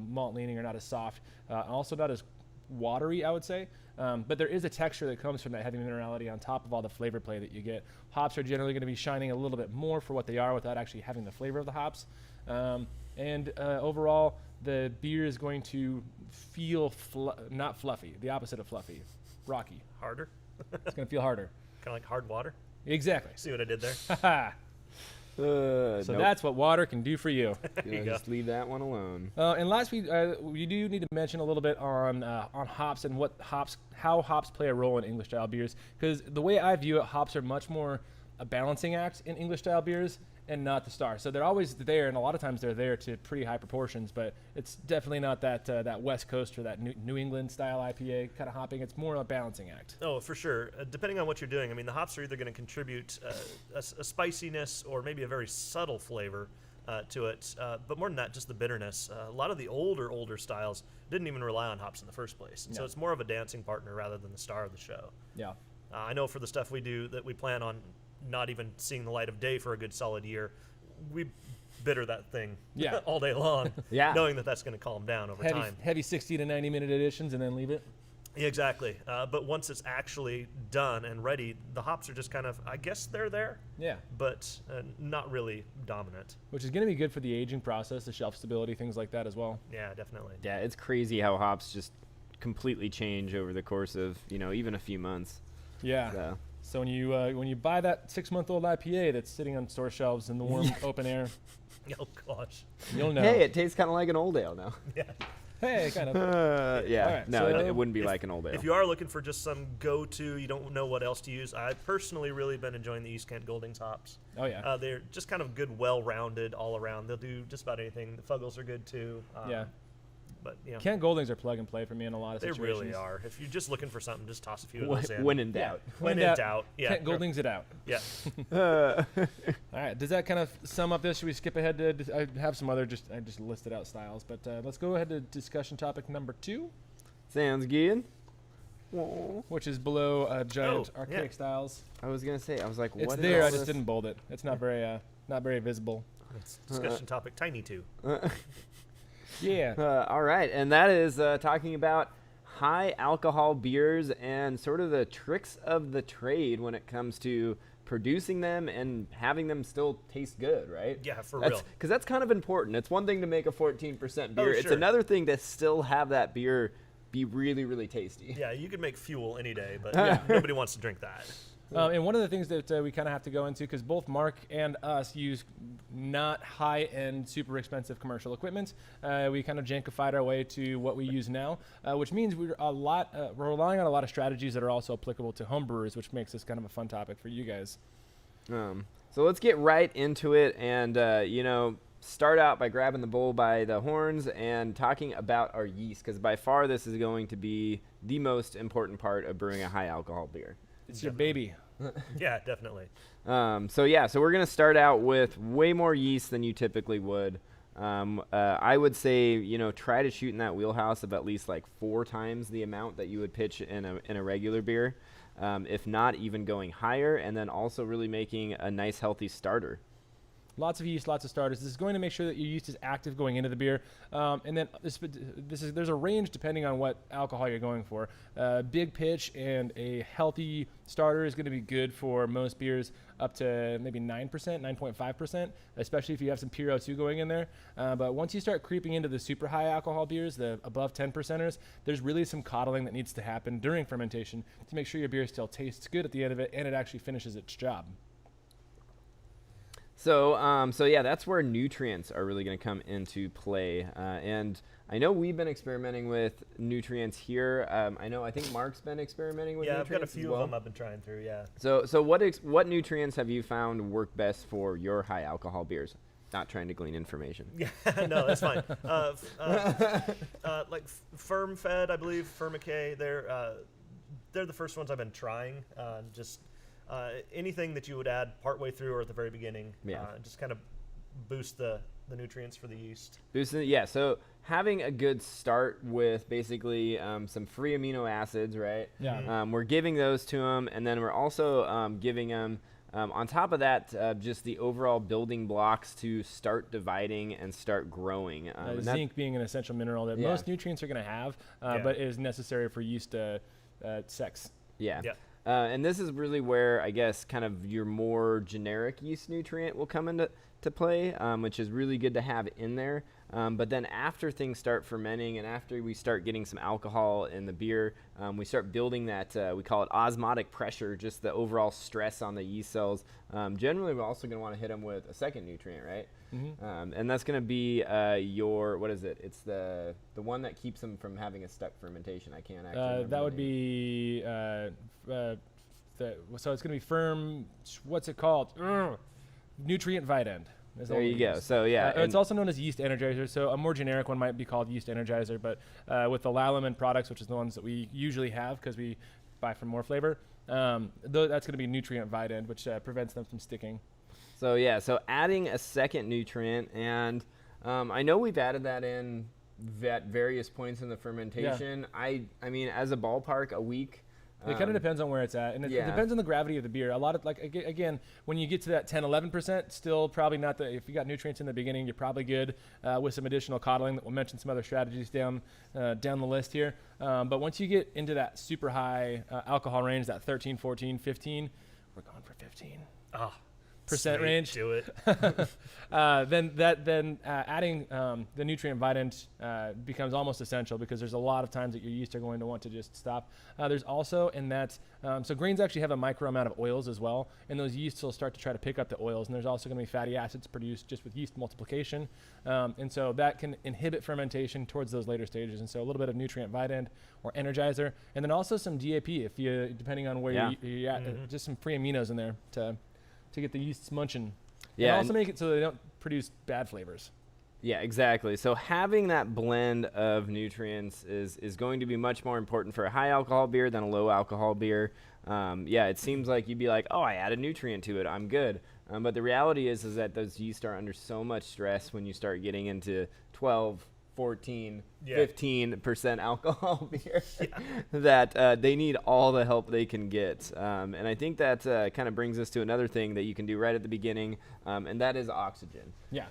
malt leaning or not as soft. Also not as watery, I would say. But there is a texture that comes from that heavy minerality on top of all the flavor play that you get. Hops are generally going to be shining a little bit more for what they are without actually having the flavor of the hops. And overall, the beer is going to feel not fluffy, the opposite of fluffy, rocky. Harder? It's going to feel harder. Kind of like hard water? Exactly. See what I did there? So that's what water can do for you. Just leave that one alone. And last week, we do need to mention a little bit on hops and how hops play a role in English style beers. Because the way I view it, hops are much more a balancing act in English style beers, and not the star. So they're always there, and a lot of times they're there to pretty high proportions, but it's definitely not that West Coast or that New England style IPA kind of hopping. It's more a balancing act. Oh, for sure. Depending on what you're doing, I mean, the hops are either going to contribute a spiciness or maybe a very subtle flavor to it, but more than that, just the bitterness. A lot of the older styles didn't even rely on hops in the first place, and so it's more of a dancing partner rather than the star of the show. Yeah. I know for the stuff we do that we plan on not even seeing the light of day for a good solid year, we bitter that thing all day long, knowing that that's going to calm down over time. Heavy 60 to 90 minute additions and then leave it. Yeah, exactly. But once it's actually done and ready, the hops are just kind of, I guess they're there. Yeah. But not really dominant. Which is going to be good for the aging process, the shelf stability, things like that as well. Yeah, definitely. Yeah, it's crazy how hops just completely change over the course of, even a few months. Yeah. So when you buy that 6-month-old IPA that's sitting on store shelves in the warm open air, oh gosh, you'll know. Hey, it tastes kind of like an old ale now. Yeah. Hey, kind of. Right, no, so it wouldn't be like an old ale. If you are looking for just some go-to, you don't know what else to use, I've personally really been enjoying the East Kent Goldings hops. Oh, yeah. They're just kind of good, well-rounded all around. They'll do just about anything. The Fuggles are good, too. Yeah. But, Kent Goldings are plug and play for me in a lot of they situations. really are. If you're just looking for something, just toss a few of those in. When in doubt. When in doubt. Yeah. Kent Goldings it out. Yeah. All right. Does that kind of sum up this? Should we skip ahead to? I have some other I just listed out styles, but let's go ahead to discussion topic number 2. Sounds good. Which is below giant archaic styles. I was gonna say, I was like, it's what there. is I just didn't bold it. It's not very visible. It's discussion topic tiny 2. Yeah. All right, and that is talking about high alcohol beers and sort of the tricks of the trade when it comes to producing them and having them still taste good, right? Yeah, for real. Because that's kind of important. It's one thing to make a 14% beer. It's sure. another thing to still have that beer be really, really tasty. Yeah, you could make fuel any day, but nobody wants to drink that. And one of the things that we kind of have to go into, because both Mark and us use not high-end, super expensive commercial equipment, we kind of jankified our way to what we use now, which means we're relying on a lot of strategies that are also applicable to home brewers, which makes this kind of a fun topic for you guys. So let's get right into it and, start out by grabbing the bull by the horns and talking about our yeast, because by far this is going to be the most important part of brewing a high-alcohol beer. It's your baby. Yeah, definitely. So we're going to start out with way more yeast than you typically would. I would say, try to shoot in that wheelhouse of at least like 4 times the amount that you would pitch in a regular beer, if not even going higher, and then also really making a nice healthy starter. Lots of yeast, lots of starters. This is going to make sure that your yeast is active going into the beer. And then there's a range depending on what alcohol you're going for. Big pitch and a healthy starter is going to be good for most beers up to maybe 9%, 9.5%, especially if you have some pure O2 going in there. But once you start creeping into the super high alcohol beers, the above 10%ers, there's really some coddling that needs to happen during fermentation to make sure your beer still tastes good at the end of it and it actually finishes its job. So that's where nutrients are really going to come into play. And I know we've been experimenting with nutrients here. I think Mark's been experimenting with nutrients. Yeah, I've got a few of them I've been trying through, yeah. So what nutrients have you found work best for your high alcohol beers? Not trying to glean information. Yeah, no, that's fine. Like Firm Fed, I believe, Firmic, they're the first ones I've been trying. Anything that you would add partway through or at the very beginning, just kind of boost the nutrients for the yeast. So having a good start with basically some free amino acids, right? Yeah. We're giving those to them, and then we're also giving them, on top of that, just the overall building blocks to start dividing and start growing. Zinc being an essential mineral that most nutrients are going to have, but is necessary for yeast sex. Yeah. And this is really where I guess kind of your more generic yeast nutrient will come into play, which is really good to have in there. But then after things start fermenting and after we start getting some alcohol in the beer, we start building that, we call it osmotic pressure, just the overall stress on the yeast cells. Generally, we're also going to want to hit them with a second nutrient, right? Mm-hmm. And that's going to be what is it? It's the one that keeps them from having a stuck fermentation. I can't actually remember. That would be, so it's going to be firm, what's it called? nutrient vidend. There you go. So yeah, it's also known as yeast energizer. So a more generic one might be called yeast energizer, but with the Lalaman products, which is the ones that we usually have because we buy for more flavor, that's going to be nutrient vidend, which prevents them from sticking. So yeah, so adding a second nutrient, and I know we've added that in at various points in the fermentation. I mean, as a ballpark, a week. It kind of depends on where it's at, and it depends on the gravity of the beer. A lot of, like, again, when you get to that 10-11%, still probably not if you got nutrients in the beginning, you're probably good with some additional coddling. We'll mention some other strategies down the list here. But once you get into that super high alcohol range, that 13, 14, 15, we're going for 15. Percent range. Do it. then adding the nutrient vidend becomes almost essential because there's a lot of times that your yeast are going to want to just stop. There's also in that so grains actually have a micro amount of oils as well, and those yeasts will start to try to pick up the oils, and there's also going to be fatty acids produced just with yeast multiplication, and so that can inhibit fermentation towards those later stages. And so a little bit of nutrient vidend or energizer, and then also some DAP if you depending on where you're at, just some free aminos in there to get the yeasts munching. Yeah, and also make it so they don't produce bad flavors. Yeah, exactly. So having that blend of nutrients is going to be much more important for a high alcohol beer than a low alcohol beer. It seems like you'd be like, oh, I add a nutrient to it, I'm good. But the reality is that those yeast are under so much stress when you start getting into 12, 14, 15% alcohol beer that they need all the help they can get. And I think that kind of brings us to another thing that you can do right at the beginning, and that is oxygen. Yeah.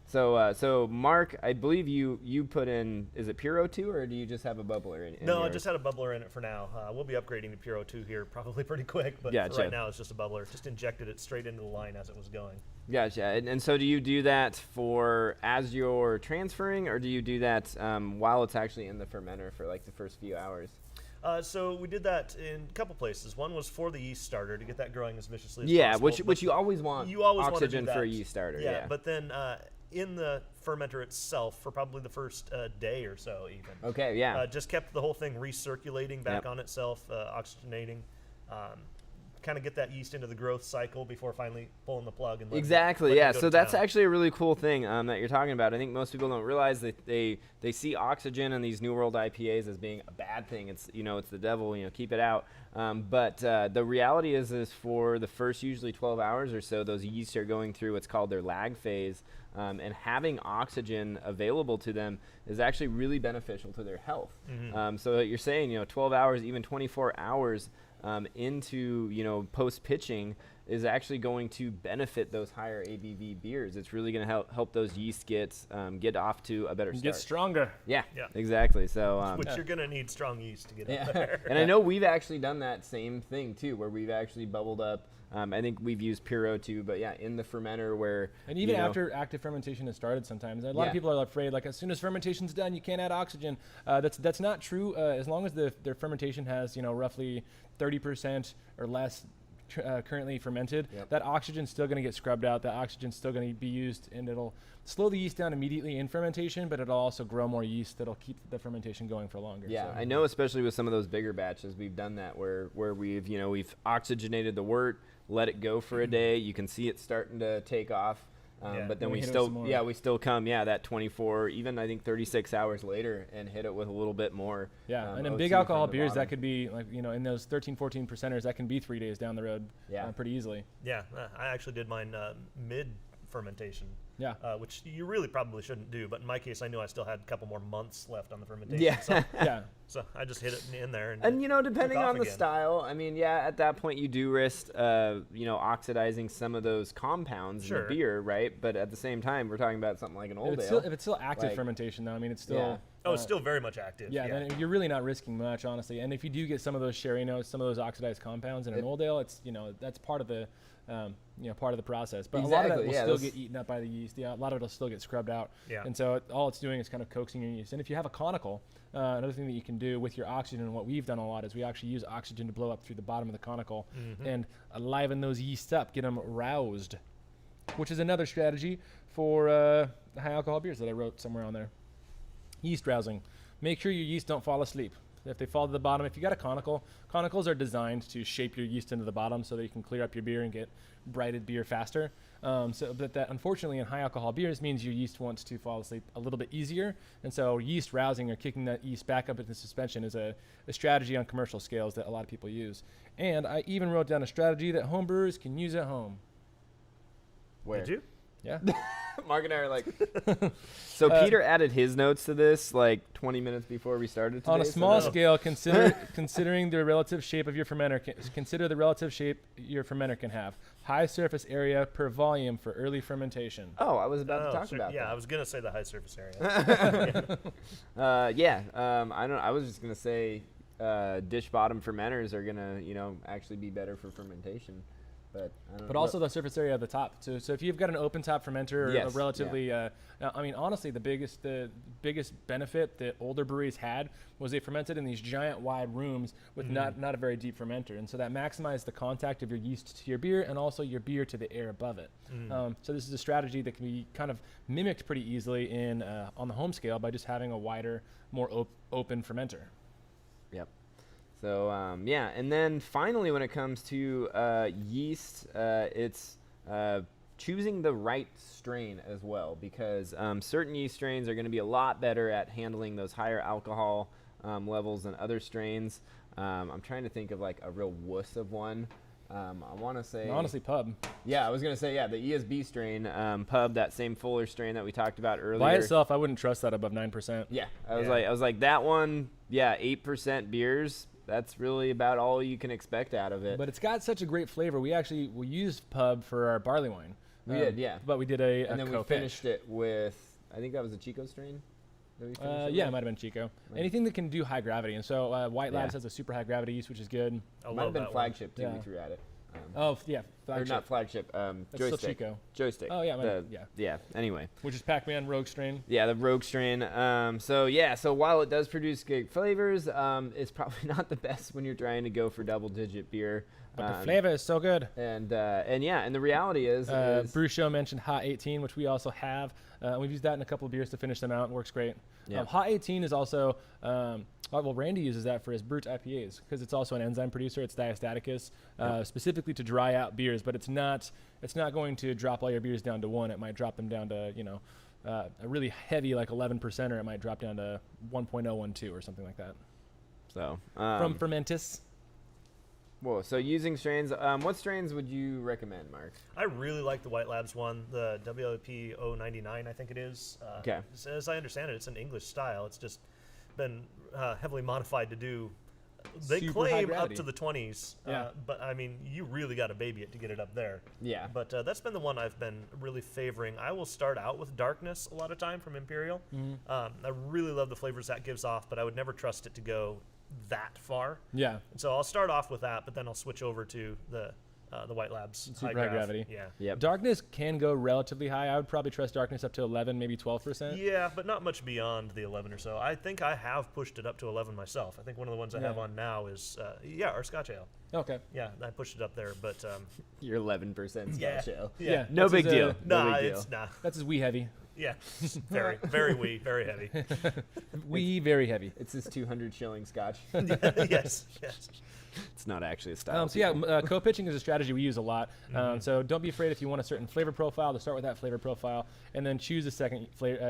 So Mark, I believe you put in, is it Pure O2 or do you just have a bubbler in? No, I just had a bubbler in it for now. We'll be upgrading to Pure O2 here probably pretty quick, but for right now it's just a bubbler. Just injected it straight into the line as it was going. Gotcha. And so do you do that as you're transferring, or do you do that while it's actually in the fermenter for like the first few hours? So we did that in a couple places. One was for the yeast starter to get that growing as viciously as possible. which you always want. You always oxygen want to do that for a yeast starter. Yeah, but then in the fermenter itself for probably the first day or so even. Okay, yeah. Just kept the whole thing recirculating back on itself, oxygenating. Kind of get that yeast into the growth cycle before finally pulling the plug. And exactly, yeah. So that's actually a really cool thing that you're talking about. I think most people don't realize that they see oxygen in these New World IPAs as being a bad thing. It's it's the devil. Keep it out. But the reality is for the first usually 12 hours or so, those yeast are going through what's called their lag phase, and having oxygen available to them is actually really beneficial to their health. So you're saying 12 hours, even 24 hours. Into post pitching is actually going to benefit those higher ABV beers. It's really going to help those yeast get off to a better start. Get stronger. Yeah, exactly. So which you're going to need strong yeast to get up there. And I know we've actually done that same thing too, where we've actually bubbled up. I think we've used Pure O2, but in the fermenter where... And even after active fermentation has started sometimes. A lot of people are afraid, like, as soon as fermentation's done, you can't add oxygen. That's not true. As long as their fermentation has, roughly 30% or less currently fermented, that oxygen's still going to get scrubbed out. That oxygen's still going to be used, and it'll slow the yeast down immediately in fermentation, but it'll also grow more yeast that'll keep the fermentation going for longer. Yeah, so. I know, especially with some of those bigger batches, we've done that where we've oxygenated the wort, let it go for a day. You can see it starting to take off. But then we still come that 24, even I think 36 hours later and hit it with a little bit more. And in big alcohol beers that could be like in those 13-14 percenters that can be 3 days down the road pretty easily. I actually did mine mid fermentation, which you really probably shouldn't do, but in my case I knew I still had a couple more months left on the fermentation. So I just hit it in there and depending on the style, I mean at that point you do risk oxidizing some of those compounds in the beer, right? But at the same time we're talking about something like an old ale. If it's still active fermentation though, I mean it's still it's still very much active. Then you're really not risking much, honestly. And if you do get some of those sherry notes, some of those oxidized compounds in an old ale, it's that's part of the part of the process. But a lot of that will still get eaten up by the yeast. A lot of it will still get scrubbed out. And so all it's doing is kind of coaxing your yeast. And if you have a conical, another thing that you can do with your oxygen, and what we've done a lot is we actually use oxygen to blow up through the bottom of the conical and liven those yeasts up, get them roused, which is another strategy for high alcohol beers that I wrote somewhere on there. Yeast rousing. Make sure your yeast don't fall asleep. If they fall to the bottom, if you got a conical, conicals are designed to shape your yeast into the bottom so that you can clear up your beer and get brighted beer faster. But that unfortunately in high alcohol beers means your yeast wants to fall asleep a little bit easier. And so yeast rousing or kicking that yeast back up into suspension is a strategy on commercial scales that a lot of people use. And I even wrote down a strategy that home brewers can use at home. Where? Did you? Yeah. Mark and I are like. So Peter added his notes to this like 20 minutes before we started today. On a small scale, considering the relative shape of your fermenter, consider the relative shape your fermenter can have. High surface area per volume for early fermentation. Oh, I was about to talk about that. that. I was gonna say the high surface area. I was just gonna say dish bottom fermenters are gonna actually be better for fermentation. But Also the surface area of the top. So if you've got an open top fermenter or a relatively, honestly, the biggest benefit that older breweries had was they fermented in these giant wide rooms with not a very deep fermenter, and so that maximized the contact of your yeast to your beer and also your beer to the air above it. So this is a strategy that can be kind of mimicked pretty easily in on the home scale by just having a wider, more open fermenter. Yep. So, and then finally when it comes to yeast, it's choosing the right strain as well, because certain yeast strains are going to be a lot better at handling those higher alcohol levels than other strains. I'm trying to think of like a real wuss of one. I want to say... Honestly, Pub. Yeah, I was going to say, the ESB strain, Pub, that same Fuller strain that we talked about earlier. By itself, I wouldn't trust that above 9%. Yeah, I was like that one, 8% beers. That's really about all you can expect out of it. But it's got such a great flavor. We used Pub for our barley wine. We did, yeah. But we did and then we finished it with, I think that was a Chico strain. It might have been Chico. Anything that can do high gravity. And so White Labs has a super high gravity yeast, which is good. It might have been Flagship too. We threw at it. Flagship. Or not Flagship. That's Joystick. still Chico. Joystick. Oh yeah, Yeah. Anyway. Which is Pac-Man Rogue strain. Yeah, the Rogue strain. So while it does produce good flavors, it's probably not the best when you're trying to go for double-digit beer. But the flavor is so good. And the reality is Brew Show mentioned Hot 18, which we also have. We've used that in a couple of beers to finish them out. It works great. Yeah. Hot 18 is also, Randy uses that for his Brut IPAs because it's also an enzyme producer. It's diastaticus, specifically to dry out beers, but it's not going to drop all your beers down to 1. It might drop them down to, a really heavy like 11%, or it might drop down to 1.012 or something like that. So from Fermentis. Whoa, so using strains, what strains would you recommend, Mark? I really like the White Labs one, the WLP 099, I think it is. Okay. As I understand it, it's an English style. It's just been heavily modified to do, they Super claim high up gravity. to the 20s, but I mean, you really got to baby it to get it up there. Yeah. But that's been the one I've been really favoring. I will start out with Darkness a lot of time from Imperial. I really love the flavors that gives off, but I would never trust it to go that far. Yeah. And so I'll start off with that, but then I'll switch over to the White Labs Super high gravity. Yeah. Yep. Darkness can go relatively high. I would probably trust Darkness up to 11, maybe 12%. Yeah, but not much beyond the 11 or so. I think I have pushed it up to 11 myself. I think one of the ones I have on now is our Scotch Ale. Okay. Yeah, I pushed it up there, but Your 11% Scotch Ale. Yeah. No big deal. Nah, No big deal. it's nah. That's his wee heavy. Yeah, very, very wee, very heavy. Wee, very heavy. It's this 200 shilling Scotch. Yes. It's not actually a style. Co-pitching is a strategy we use a lot. So don't be afraid if you want a certain flavor profile to start with that flavor profile, and then choose a second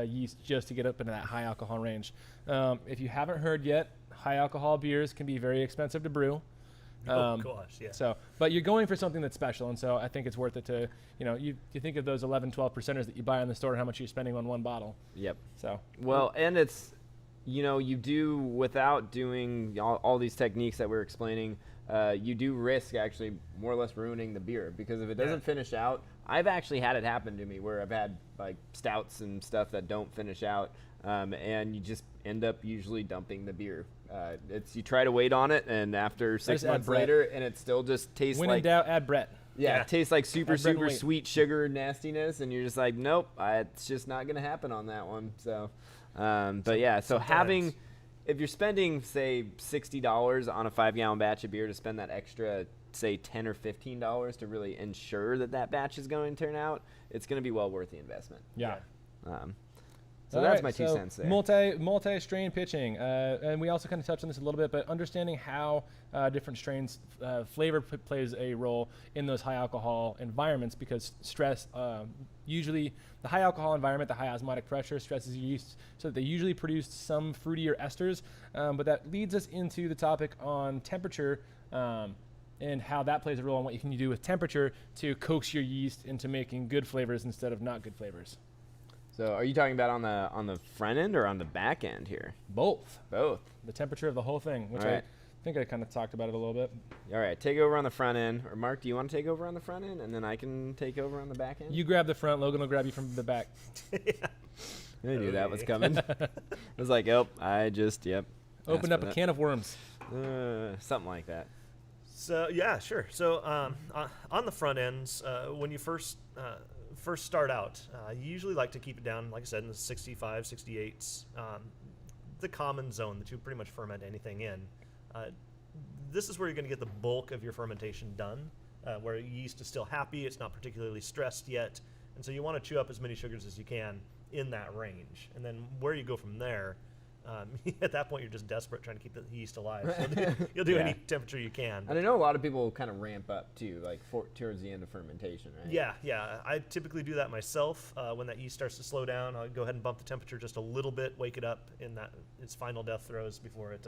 yeast just to get up into that high alcohol range. If you haven't heard yet, high alcohol beers can be very expensive to brew. Oh gosh, yeah. So, but you're going for something that's special, and so I think it's worth it to, you think of those 11, 12%ers that you buy in the store and how much you're spending on one bottle. Yep. So. Well, and it's, you do, without doing all these techniques that we're explaining, you do risk actually more or less ruining the beer, because if it doesn't finish out, I've actually had it happen to me where I've had like stouts and stuff that don't finish out, and you just end up usually dumping the beer. You try to wait on it, and after 6 months later, and it still just tastes when like... in doubt, add Brett. Yeah, it tastes like super Late. sweet sugar nastiness, and you're just like, nope, it's just not going to happen on that one. So, if you're spending, say, $60 on a 5-gallon batch of beer, to spend that extra, say, $10 or $15 to really ensure that batch is going to turn out, it's going to be well worth the investment. Yeah. So that's my 2 cents there. Multi-strain pitching, and we also kind of touched on this a little bit, but understanding how different strains, flavor plays a role in those high alcohol environments, because stress, usually the high alcohol environment, the high osmotic pressure stresses your yeast, so that they usually produce some fruitier esters, but that leads us into the topic on temperature, and how that plays a role in what you can do with temperature to coax your yeast into making good flavors instead of not good flavors. So are you talking about on the front end or on the back end here? Both. Both. The temperature of the whole thing, which Right. I think I kind of talked about it a little bit. All right, take over on the front end. Or Mark, do you want to take over on the front end, and then I can take over on the back end? You grab the front, Logan will grab you from the back. Yeah. I knew that was Okay. coming. I was like, oh, I just, Opened up a can of worms. something like that. So yeah, sure. So on the front ends, when you first start out, you usually like to keep it down, like I said, in the 65, 68s, the common zone that you pretty much ferment anything in. This is where you're going to get the bulk of your fermentation done, where yeast is still happy, it's not particularly stressed yet, and so you want to chew up as many sugars as you can in that range. And then where you go from there, at that point you're just desperate trying to keep the yeast alive. So you'll do any temperature you can. And I know a lot of people kind of ramp up too, like towards the end of fermentation, right? Yeah. I typically do that myself. When that yeast starts to slow down, I'll go ahead and bump the temperature just a little bit, wake it up in its final death throes before it.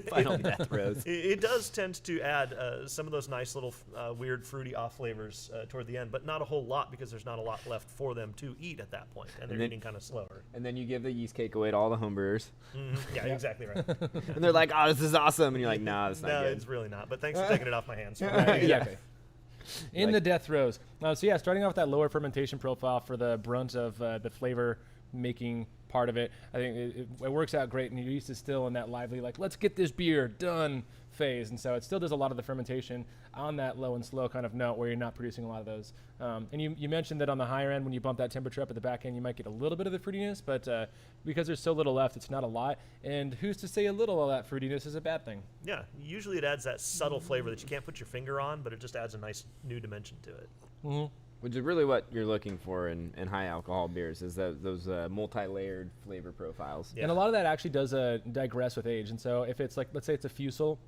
Final death throes. It does tend to add some of those nice little weird fruity off flavors toward the end, but not a whole lot, because there's not a lot left for them to eat at that point, and they're eating kind of slower. And then you give the yeast cake away to all the homebrewers. Mm-hmm. Yeah, exactly right. And they're like, oh, this is awesome. And you're like, nah, that's not No, good. it's really not. But thanks for taking it off my hands. Exactly. In Like- the death throes. So yeah, starting off with that lower fermentation profile for the brunt of the flavor making part of it, I think it works out great, and your yeast is still in that lively, like, let's get this beer done phase. And so it still does a lot of the fermentation on that low and slow kind of note where you're not producing a lot of those. And you mentioned that on the higher end, when you bump that temperature up at the back end, you might get a little bit of the fruitiness, but because there's so little left, it's not a lot. And who's to say a little of that fruitiness is a bad thing? Yeah, usually it adds that subtle flavor that you can't put your finger on, but it just adds a nice new dimension to it. Mm-hmm. Which is really what you're looking for in high alcohol beers, is those multi-layered flavor profiles. Yeah. And a lot of that actually does digress with age. And so if it's like, let's say it's a fusel,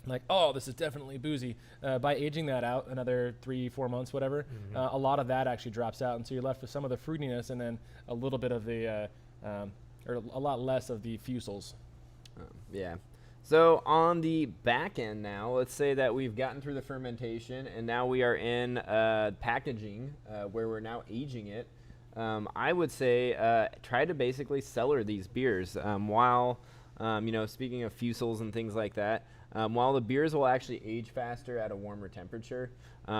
like, oh, this is definitely boozy. By aging that out another 3-4 months, whatever, a lot of that actually drops out. And so you're left with some of the fruitiness and then a little bit of the, or a lot less of the fusels. Yeah. So on the back end now, let's say that we've gotten through the fermentation and now we are in packaging, where we're now aging it. I would say try to basically cellar these beers while, speaking of fusels and things like that, while the beers will actually age faster at a warmer temperature.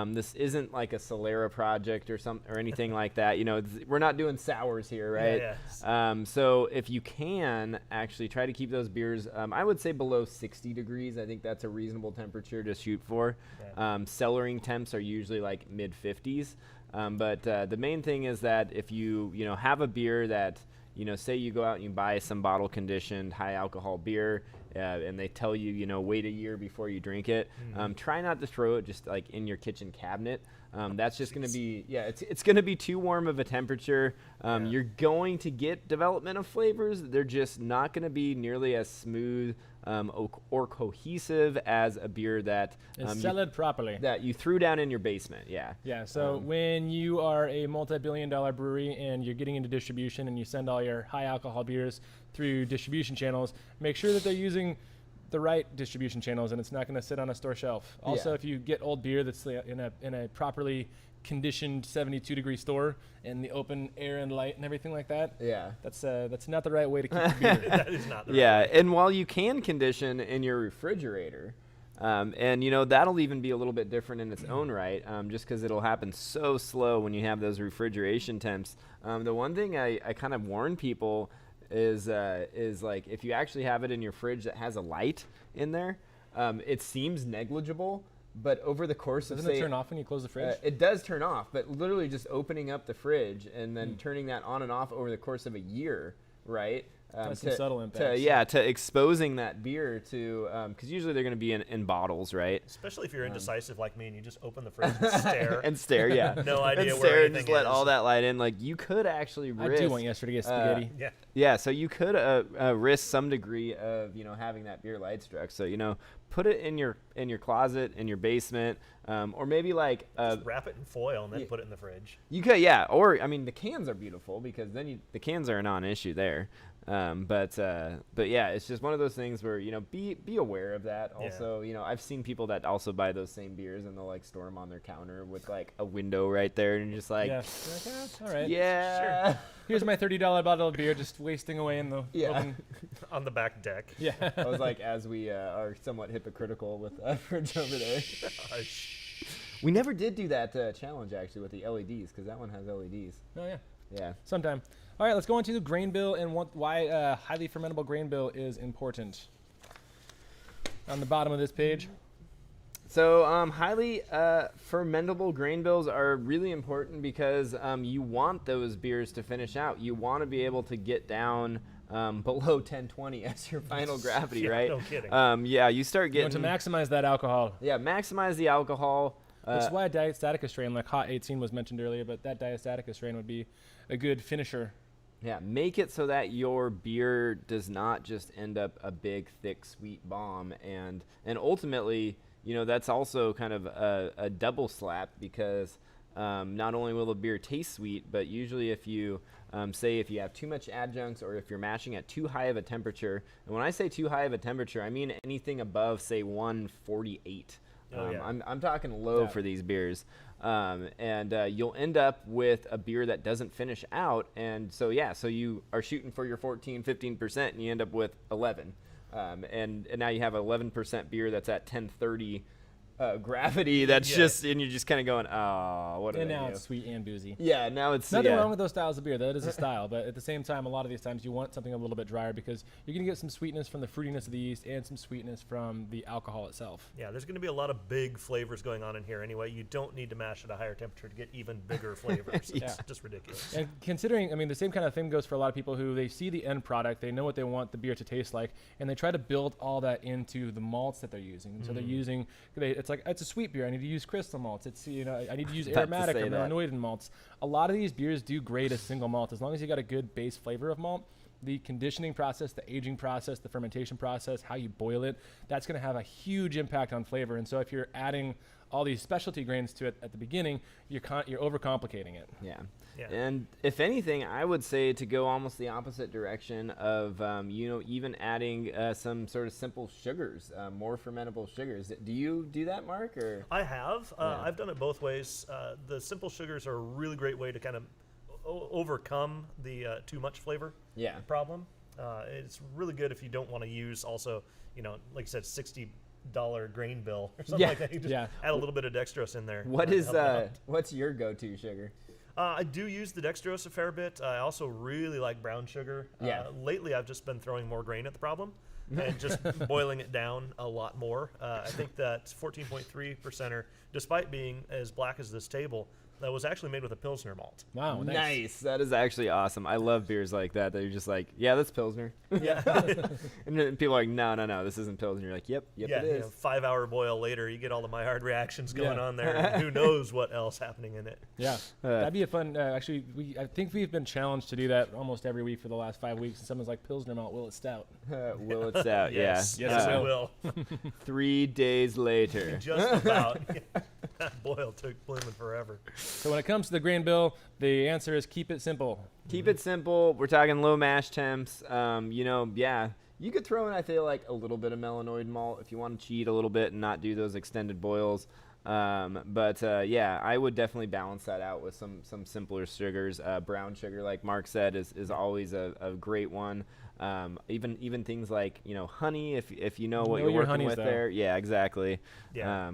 This isn't like a Solera project or anything like that. We're not doing sours here, right? Yeah. So if you can actually try to keep those beers, I would say below 60 degrees. I think that's a reasonable temperature to shoot for. Yeah. Cellaring temps are usually like mid 50s. But the main thing is that if you have a beer that, say you go out and you buy some bottle conditioned high alcohol beer, and they tell you, wait a year before you drink it. Try not to throw it just like in your kitchen cabinet. That's just going to be, it's going to be too warm of a temperature. You're going to get development of flavors. They're just not going to be nearly as smooth or cohesive as a beer that It's cellared properly. that you threw down in your basement. Yeah. Yeah, so when you are a multi-billion-dollar brewery and you're getting into distribution and you send all your high alcohol beers through distribution channels, make sure that they're using the right distribution channels and it's not going to sit on a store shelf. Also, if you get old beer that's in a properly conditioned 72-degree store in the open air and light and everything like that, that's not the right way to keep the beer. That is not the Yeah, right way. and while you can condition in your refrigerator, and that'll even be a little bit different in its own right, just because it'll happen so slow when you have those refrigeration temps. The one thing I kind of warn people is like if you actually have it in your fridge that has a light in there, it seems negligible, but over the course Doesn't of it turn off when you close the fridge? it does turn off, but literally just opening up the fridge and then turning that on and off over the course of a year right? That's some subtle impacts. To exposing that beer to, because usually they're going to be in bottles, right? Especially if you're indecisive like me and you just open the fridge and stare. And stare, yeah. No idea and where stare anything and just let is. all that light in. Like, you could actually risk. I do want yesterday to get spaghetti. Yeah. Yeah, so you could risk some degree of having that beer light struck. So put it in your closet, in your basement, or maybe like Just wrap it in foil and then put it in the fridge. you could, yeah. Or I mean, the cans are beautiful because then the cans are a non-issue there. But yeah, it's just one of those things where be aware of that. Also, I've seen people that also buy those same beers and they'll like store them on their counter with like a window right there, and you're just like, Yeah. All right. yeah, Here's my $30 bottle of beer, just wasting away in the open. On the back deck. Yeah. I was like, as we are somewhat hypocritical with fridge over there. We never did do that challenge actually with the LEDs because that one has LEDs. Oh yeah. Yeah. Sometime. All right, let's go into the grain bill and why highly fermentable grain bill is important. On the bottom of this page. So highly fermentable grain bills are really important because you want those beers to finish out. You want to be able to get down below 1020 as your final gravity, Yeah, right? no kidding. You start You want getting to maximize that alcohol. Yeah, maximize the alcohol. Which is why a diastatica strain like Hot 18 was mentioned earlier, but that diastatica strain would be a good finisher. Yeah, make it so that your beer does not just end up a big, thick, sweet bomb, and ultimately, that's also kind of a double slap because not only will the beer taste sweet, but usually if you if you have too much adjuncts or if you're mashing at too high of a temperature, and when I say too high of a temperature, I mean anything above say 148. Oh, yeah. I'm talking low for these beers. And you'll end up with a beer that doesn't finish out. And so you are shooting for your 14-15% and you end up with 11. And now you have 11% beer that's at 1030 gravity. That's and you're just kind of going, oh, what And did I now do? it's sweet and boozy. Yeah, now it's Nothing wrong with those styles of beer. That is a style. But at the same time, a lot of these times you want something a little bit drier because you're going to get some sweetness from the fruitiness of the yeast and some sweetness from the alcohol itself. Yeah, there's going to be a lot of big flavors going on in here anyway. You don't need to mash at a higher temperature to get even bigger flavors. Yeah. It's just ridiculous. And considering, the same kind of thing goes for a lot of people who they see the end product, they know what they want the beer to taste like, and they try to build all that into the malts that they're using. And so they're using, it's like, it's a sweet beer. I need to use crystal malts. I need to use aromatic or melanoidin malts. A lot of these beers do grade a single malt. As long as you got a good base flavor of malt, the conditioning process, the aging process, the fermentation process, how you boil it, that's going to have a huge impact on flavor. And so if you're adding all these specialty grains to it at the beginning, you're overcomplicating it. Yeah. Yeah. And if anything, I would say to go almost the opposite direction of, even adding some sort of simple sugars, more fermentable sugars. Do you do that, Mark? Or I have. I've done it both ways. The simple sugars are a really great way to kind of overcome the too much flavor problem. It's really good if you don't want to use also, like you said, $60 grain bill or something like that. You just add a little bit of dextrose in there. What's your go-to sugar? I do use the dextrose a fair bit. I also really like brown sugar. Lately, I've just been throwing more grain at the problem and just boiling it down a lot more. I think that 14.3%, despite being as black as this table, that was actually made with a Pilsner malt. Wow, nice. That is actually awesome. I love beers like that. They're just like, yeah, that's Pilsner. Yeah. And then people are like, no, this isn't Pilsner. You're like, yep, it is. 5-hour boil later, you get all the Maillard reactions going on there. And who knows what else happening in it? Yeah, that'd be a fun. Actually, I think we've been challenged to do that almost every week for the last 5 weeks. And someone's like, Pilsner malt, will it stout? Will it stout? Yes, it will. 3 days later. Just about. That boil took blooming forever. So when it comes to the grain bill, the answer is keep it simple. Keep it simple. We're talking low mash temps. You could throw in, I feel like, a little bit of melanoid malt if you want to cheat a little bit and not do those extended boils. I would definitely balance that out with some simpler sugars. Brown sugar, like Mark said, is always a great one. Even things like honey, if you know what you're working with there. Yeah, exactly. Yeah.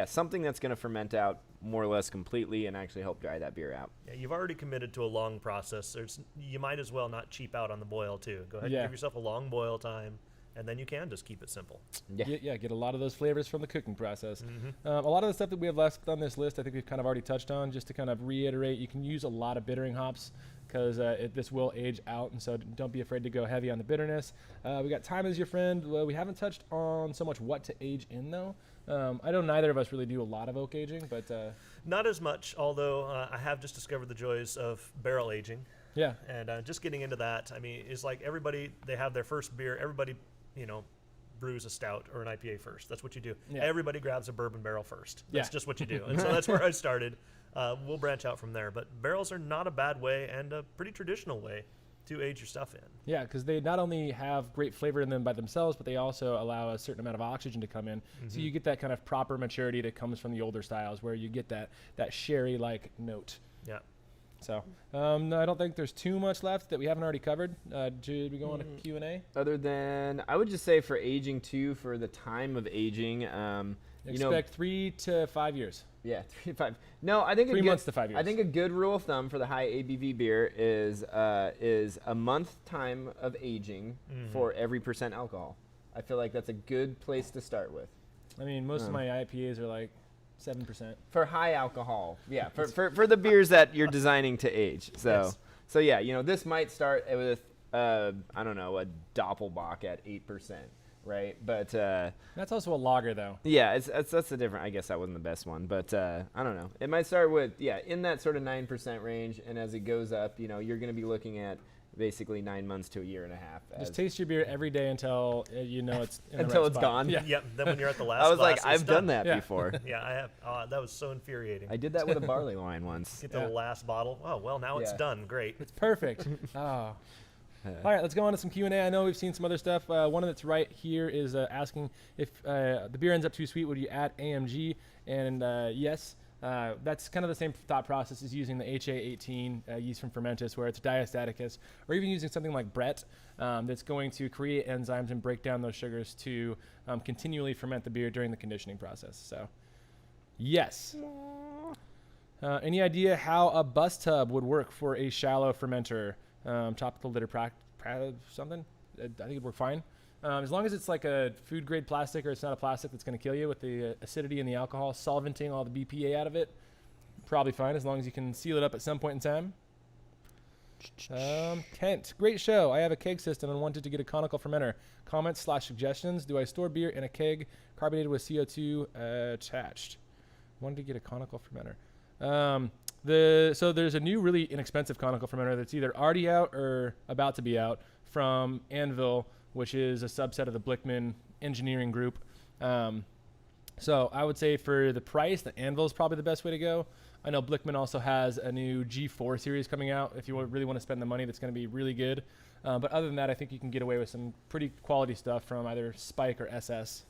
Something that's going to ferment out more or less completely and actually help dry that beer out. Yeah, you've already committed to a long process. You might as well not cheap out on the boil too. Go ahead and give yourself a long boil time, and then you can just keep it simple. Get a lot of those flavors from the cooking process. A lot of the stuff that we have left on this list, I think we've kind of already touched on. Just to kind of reiterate, you can use a lot of bittering hops because this will age out, and so don't be afraid to go heavy on the bitterness. We got time as your friend. Well, we haven't touched on so much what to age in, though. I know neither of us really do a lot of oak aging, but... Not as much, although I have just discovered the joys of barrel aging. Yeah. And just getting into that, I mean, it's like everybody, they have their first beer. Everybody, brews a stout or an IPA first. That's what you do. Yeah. Everybody grabs a bourbon barrel first. That's just what you do. And so that's where I started. We'll branch out from there. But barrels are not a bad way and a pretty traditional way to age your stuff in. Yeah, because they not only have great flavor in them by themselves, but they also allow a certain amount of oxygen to come in. Mm-hmm. So you get that kind of proper maturity that comes from the older styles where you get that sherry-like note. Yeah. So no, I don't think there's too much left that we haven't already covered. Should we go on to Q&A? Other than, I would just say for aging too, for the time of aging, expect 3 to 5 years. Yeah, 3 to 5. No, I think 3 months to 5 years. I think a good rule of thumb for the high ABV beer is a month time of aging for every % alcohol. I feel like that's a good place to start with. I mean, most of my IPAs are like 7%. For high alcohol, yeah. For the beers that you're designing to age. So yeah, this might start with I don't know, a Doppelbock at 8%. Right, but that's also a lager, though. Yeah, that's a different. I guess that wasn't the best one, but I don't know. It might start with in that sort of 9% range, and as it goes up, you're going to be looking at basically 9 months to a year and a half. Just taste your beer every day until it's in until the right it's spot. gone. Yeah. Yep. Then when you're at the last, I was glass, like, I've done that before. Yeah, I have. That was so infuriating. I did that with a barley wine once. Get the last bottle. Oh well, now it's done. Great. It's perfect. Oh. All right, let's go on to some Q&A. I know we've seen some other stuff. One that's right here is asking if the beer ends up too sweet, would you add AMG? And yes, that's kind of the same thought process as using the HA18 yeast from Fermentus, where it's diastaticus, or even using something like Brett that's going to create enzymes and break down those sugars to continually ferment the beer during the conditioning process. So, yes. Any idea how a bus tub would work for a shallow fermenter? Topical litter something. I think it'd work fine. As long as it's like a food grade plastic or it's not a plastic that's going to kill you with the acidity and the alcohol solventing all the BPA out of it, probably fine as long as you can seal it up at some point in time. Kent, great show. I have a keg system and wanted to get a conical fermenter. Comments/suggestions. Do I store beer in a keg carbonated with CO2 attached? Wanted to get a conical fermenter. So there's a new really inexpensive conical fermenter that's either already out or about to be out from Anvil, which is a subset of the Blickman engineering group. So I would say for the price, the Anvil is probably the best way to go. I know Blickman also has a new G4 series coming out if you really want to spend the money that's going to be really good. But other than that, I think you can get away with some pretty quality stuff from either Spike or SS.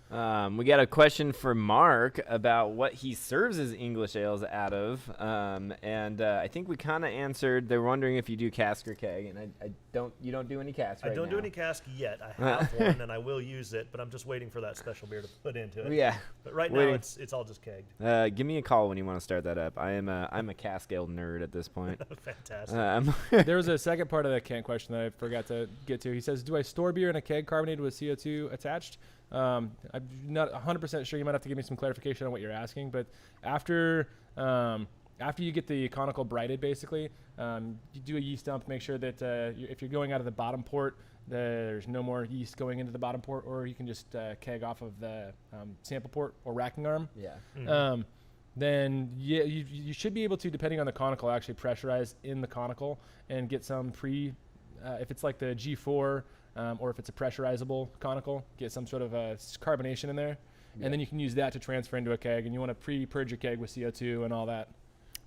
We got a question for Mark about what he serves his English ales out of, and I think we kind of answered. They're wondering if you do cask or keg, and you don't do any cask right now. I don't do any cask yet. I have one, and I will use it, but I'm just waiting for that special beer to put into it. Yeah. But right now, it's all just kegged. Give me a call when you want to start that up. I'm a cask ale nerd at this point. Fantastic. There was a second part of that Kent question that I forgot to get to. He says, do I store beer in a keg carbonated with CO2 attached? I'm not 100% sure. You might have to give me some clarification on what you're asking. But after you get the conical brighted, basically, you do a yeast dump. Make sure that if you're going out of the bottom port, there's no more yeast going into the bottom port, or you can just keg off of the sample port or racking arm. Yeah. Mm-hmm. Then you should be able to, depending on the conical, actually pressurize in the conical and get some if it's like the G4. Or if it's a pressurizable conical, get some sort of carbonation in there. Yeah. And then you can use that to transfer into a keg, and you want to pre-purge your keg with CO2 and all that.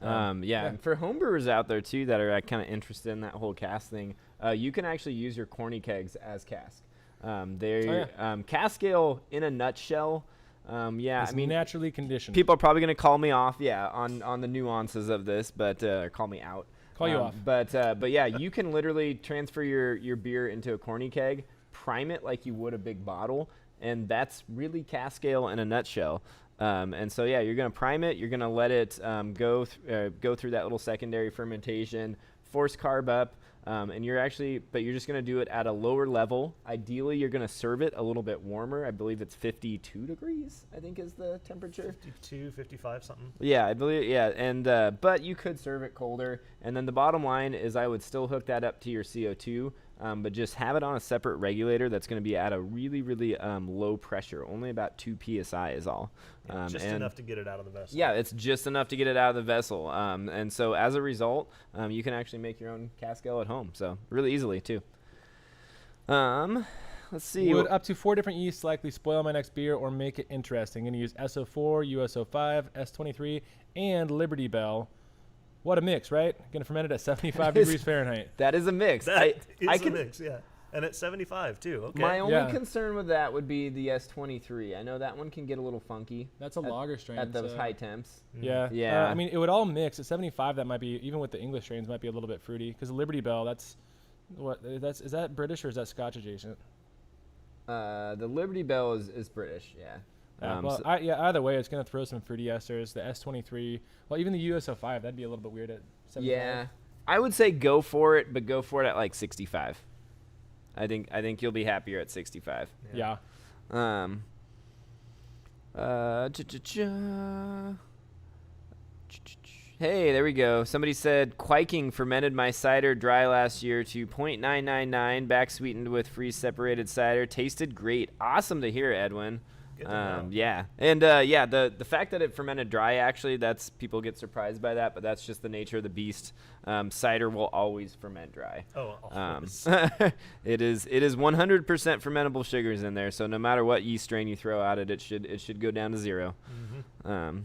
And for homebrewers out there, too, that are kind of interested in that whole cask thing, you can actually use your corny kegs as cask. Cask ale, in a nutshell, it's naturally conditioned. People are probably going to call me off, on the nuances of this, but call me out. Call you off. But yeah, you can literally transfer your beer into a corny keg, prime it like you would a big bottle, and that's really cask ale in a nutshell. And so yeah, you're gonna prime it. You're gonna let it go through that little secondary fermentation, force carb up. And you're just going to do it at a lower level. Ideally, you're going to serve it a little bit warmer. I believe it's 52 degrees, I think is the temperature. 52, 55, something. Yeah, I believe, yeah. And, but you could serve it colder. And then the bottom line is I would still hook that up to your CO2, but just have it on a separate regulator that's going to be at a really, really low pressure. Only about 2 PSI is all. Just enough to get it out of the vessel. Yeah, it's just enough to get it out of the vessel. And so as a result, you can actually make your own cask ale at home. So really easily, too. Let's see. Would up to 4 different yeasts likely spoil my next beer or make it interesting? I'm going to use SO4, USO5, S23, and Liberty Bell. What a mix, right? Going to ferment it at 75 degrees Fahrenheit. That is a mix. That is a mix, yeah. And at 75, too. Okay. My only concern with that would be the S23. I know that one can get a little funky. That's a lager strain. At those high temps. Yeah. Yeah. I mean, it would all mix. At 75, that might be, even with the English strains, might be a little bit fruity. Because the Liberty Bell, is that British or is that Scotch adjacent? The Liberty Bell is British, yeah. Either way, it's going to throw some fruity esters. The S23, well, even the USO5, that'd be a little bit weird at 75. Yeah. I would say go for it, but go for it at like 65. I think you'll be happier at 65. Yeah. Hey, there we go. Somebody said Quaking fermented my cider dry last year to 0.999, back sweetened with freeze separated cider. Tasted great. Awesome to hear, Edwin. Yeah. And the fact that it fermented dry, actually, that's people get surprised by that, but that's just the nature of the beast. Cider will always ferment dry. Oh, always. It is 100% fermentable sugars in there, so no matter what yeast strain you throw at it, it should go down to 0. Mm-hmm.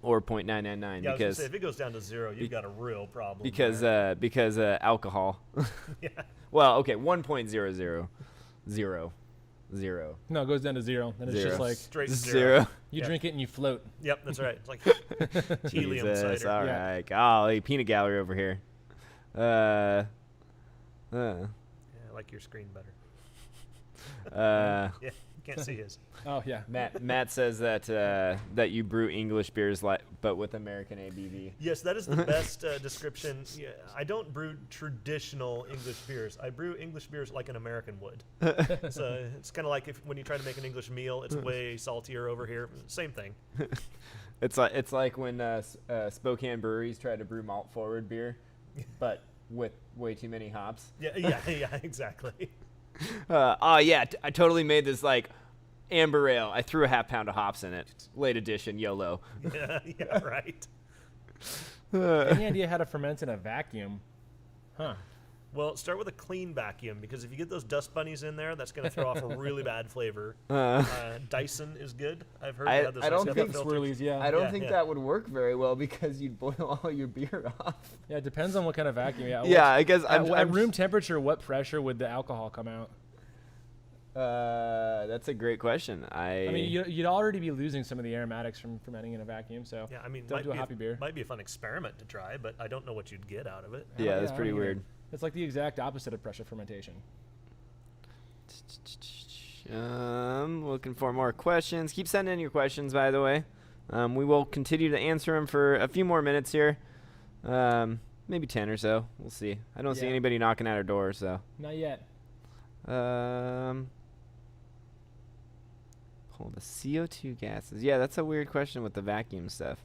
Or 0.999 yeah, because I was gonna say, if it goes down to 0, you've got a real problem. Because alcohol. Yeah. Well, okay, 1.000. No, it goes down to 0. Then it's just like straight zero. You drink it and you float. Yep, that's right. It's like helium Jesus, cider. all right. Golly, peanut gallery over here. Yeah, I like your screen better. Yeah, you can't see his. Oh yeah. Matt says that you brew English beers but with American ABV. Yes, that is the best description. Yeah, I don't brew traditional English beers. I brew English beers like an American would. So it's kind of like when you try to make an English meal, it's way saltier over here. Same thing. It's like when Spokane breweries try to brew malt forward beer, but with way too many hops. Yeah, exactly. I totally made this like amber ale. I threw a half pound of hops in it. Late edition, YOLO. Yeah, right. Any idea how to ferment in a vacuum? Huh. Well, start with a clean vacuum, because if you get those dust bunnies in there, that's going to throw off a really bad flavor. Dyson is good. I've heard. I don't think swirlies. Yeah. I don't think that would work very well because you'd boil all your beer off. Yeah, it depends on what kind of vacuum. Yeah. Yeah, I guess at room temperature, what pressure would the alcohol come out? That's a great question. I mean, you'd already be losing some of the aromatics from fermenting in a vacuum. So yeah, I mean, don't do a hoppy beer. Might be a fun experiment to try, but I don't know what you'd get out of it. Yeah, that's pretty weird. It's like the exact opposite of pressure fermentation. Looking for more questions. Keep sending in your questions, by the way. We will continue to answer them for a few more minutes here. Maybe 10 or so. We'll see. I don't see anybody knocking at our door, so. Not yet. The CO2 gases. Yeah, that's a weird question with the vacuum stuff.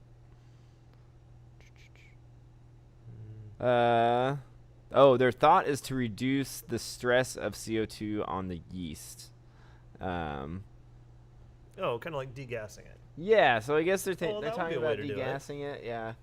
Their thought is to reduce the stress of CO2 on the yeast. Kind of like degassing it. Yeah, so I guess they're talking about degassing degassing it. Yeah.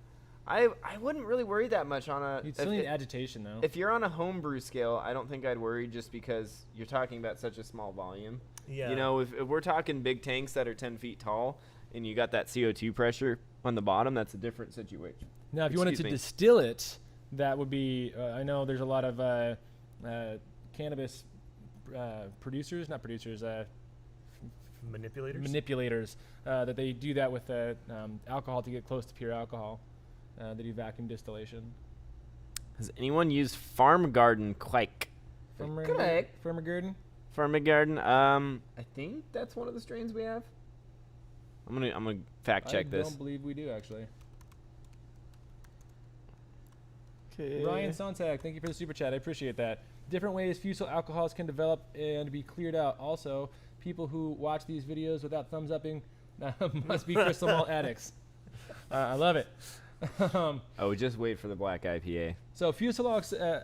I wouldn't really worry that much on a... You'd still need agitation, though. If you're on a homebrew scale, I don't think I'd worry just because you're talking about such a small volume. Yeah. You know, if we're talking big tanks that are 10 feet tall and you got that CO2 pressure on the bottom, that's a different situation. Now, if you wanted to distill it, that would be... I know there's a lot of cannabis manipulators that they do that with alcohol to get close to pure alcohol. They do vacuum distillation. Has anyone used Farm Garden Quake? Farmer Garden? Farm Garden. I think that's one of the strains we have. I'm gonna fact check this. I don't believe we do, actually. Okay. Ryan Sontag, thank you for the super chat. I appreciate that. Different ways fusel alcohols can develop and be cleared out. Also, people who watch these videos without thumbs upping must be crystal malt addicts. I love it. Oh, just wait for the black IPA. So fusel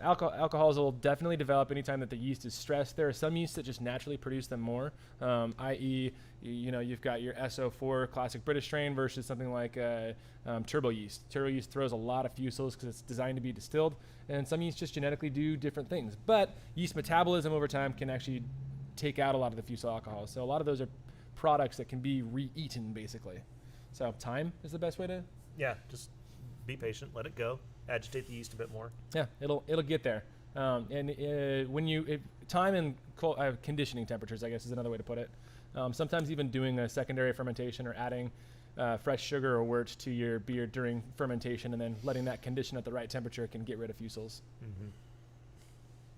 alcohols will definitely develop anytime that the yeast is stressed. There are some yeasts that just naturally produce them more, i.e., you've got your SO4 classic British strain versus something like turbo yeast. Turbo yeast throws a lot of fusels because it's designed to be distilled, and some yeasts just genetically do different things. But yeast metabolism over time can actually take out a lot of the fusel alcohols. So a lot of those are products that can be re-eaten, basically. So time is the best way to... Yeah, just be patient, let it go, agitate the yeast a bit more. Yeah, it'll get there. Time and conditioning temperatures, I guess, is another way to put it. Sometimes even doing a secondary fermentation or adding fresh sugar or wort to your beer during fermentation and then letting that condition at the right temperature can get rid of fusels. Mm-hmm.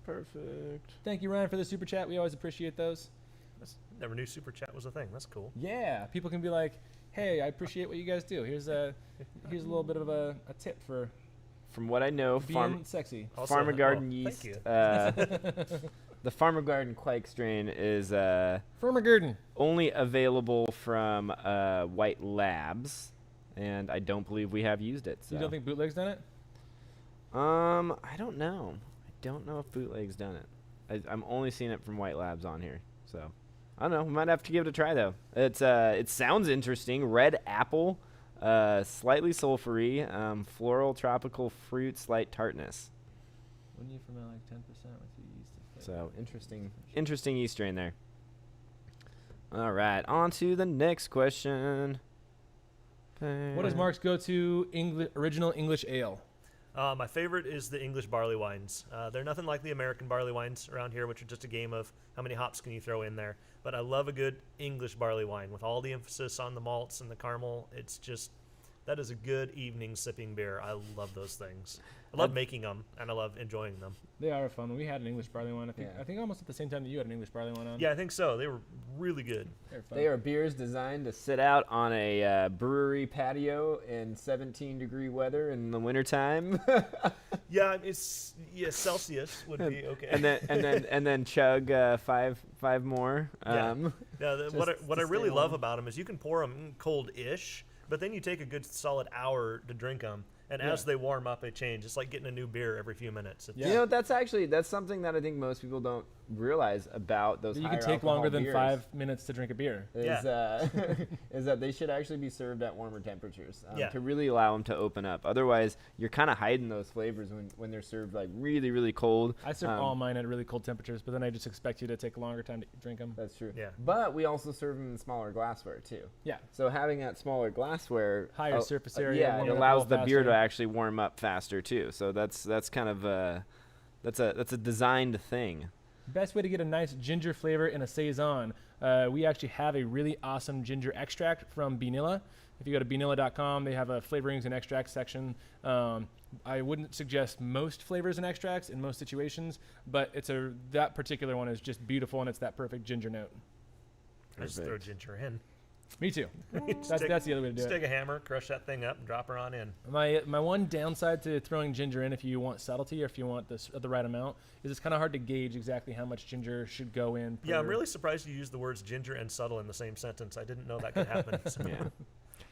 Perfect. Thank you, Ryan, for the super chat. We always appreciate those. Never knew super chat was a thing. That's cool. Yeah, people can be like, hey, I appreciate what you guys do. Here's a little bit of a tip for From what I know, being sexy. Also, Farmer Garden thank yeast. you. The Farmer Garden Quake strain is Farmer Garden. only available from White Labs, and I don't believe we have used it. So. You don't think Bootleg's done it? I don't know. I don't know if Bootleg's done it. I'm only seeing it from White Labs on here, so I don't know. We might have to give it a try though. It sounds interesting. Red apple, slightly sulfury, floral, tropical fruit, slight tartness. When you ferment like 10% with the yeast. So interesting yeast strain there. All right, on to the next question. What is Mark's go-to original English ale? My favorite is the English barley wines. They're nothing like the American barley wines around here, which are just a game of how many hops can you throw in there. But I love a good English barley wine with all the emphasis on the malts and the caramel. That is a good evening sipping beer. I love those things. I love making them, and I love enjoying them. They are fun. We had an English barley wine. Yeah. I think almost at the same time that you had an English barley wine on. Yeah, I think so. They were really good. They're fun. They are beers designed to sit out on a brewery patio in 17-degree weather in the wintertime. Yeah, Celsius would be okay. and then chug five more. What I really love about them is you can pour them cold-ish, but then you take a good solid hour to drink them. And as they warm up, they change. It's like getting a new beer every few minutes. Yeah. That's something that I think most people don't realize about those. You higher can take alcohol longer than beers 5 minutes to drink a beer. Is that they should actually be served at warmer temperatures to really allow them to open up. Otherwise, you're kind of hiding those flavors when they're served like really, really cold. I serve all mine at really cold temperatures, but then I just expect you to take a longer time to drink them. That's true. Yeah. But we also serve them in smaller glassware too. Yeah. So having that smaller glassware, higher surface area. it allows the beer to actually warm up faster too. So that's kind of that's a designed thing. Best way to get a nice ginger flavor in a saison. We actually have a really awesome ginger extract from Benilla. If you go to benilla.com, they have a flavorings and extracts section. I wouldn't suggest most flavors and extracts in most situations, but that particular one is just beautiful, and it's that perfect ginger note. I just throw ginger in. Me too. That's the other way to do Just it. take a hammer, crush that thing up, and drop her on in. My one downside to throwing ginger in, if you want subtlety or if you want the right amount, is it's kind of hard to gauge exactly how much ginger should go in. Yeah, I'm really surprised you used the words ginger and subtle in the same sentence. I didn't know that could happen. So. Yeah.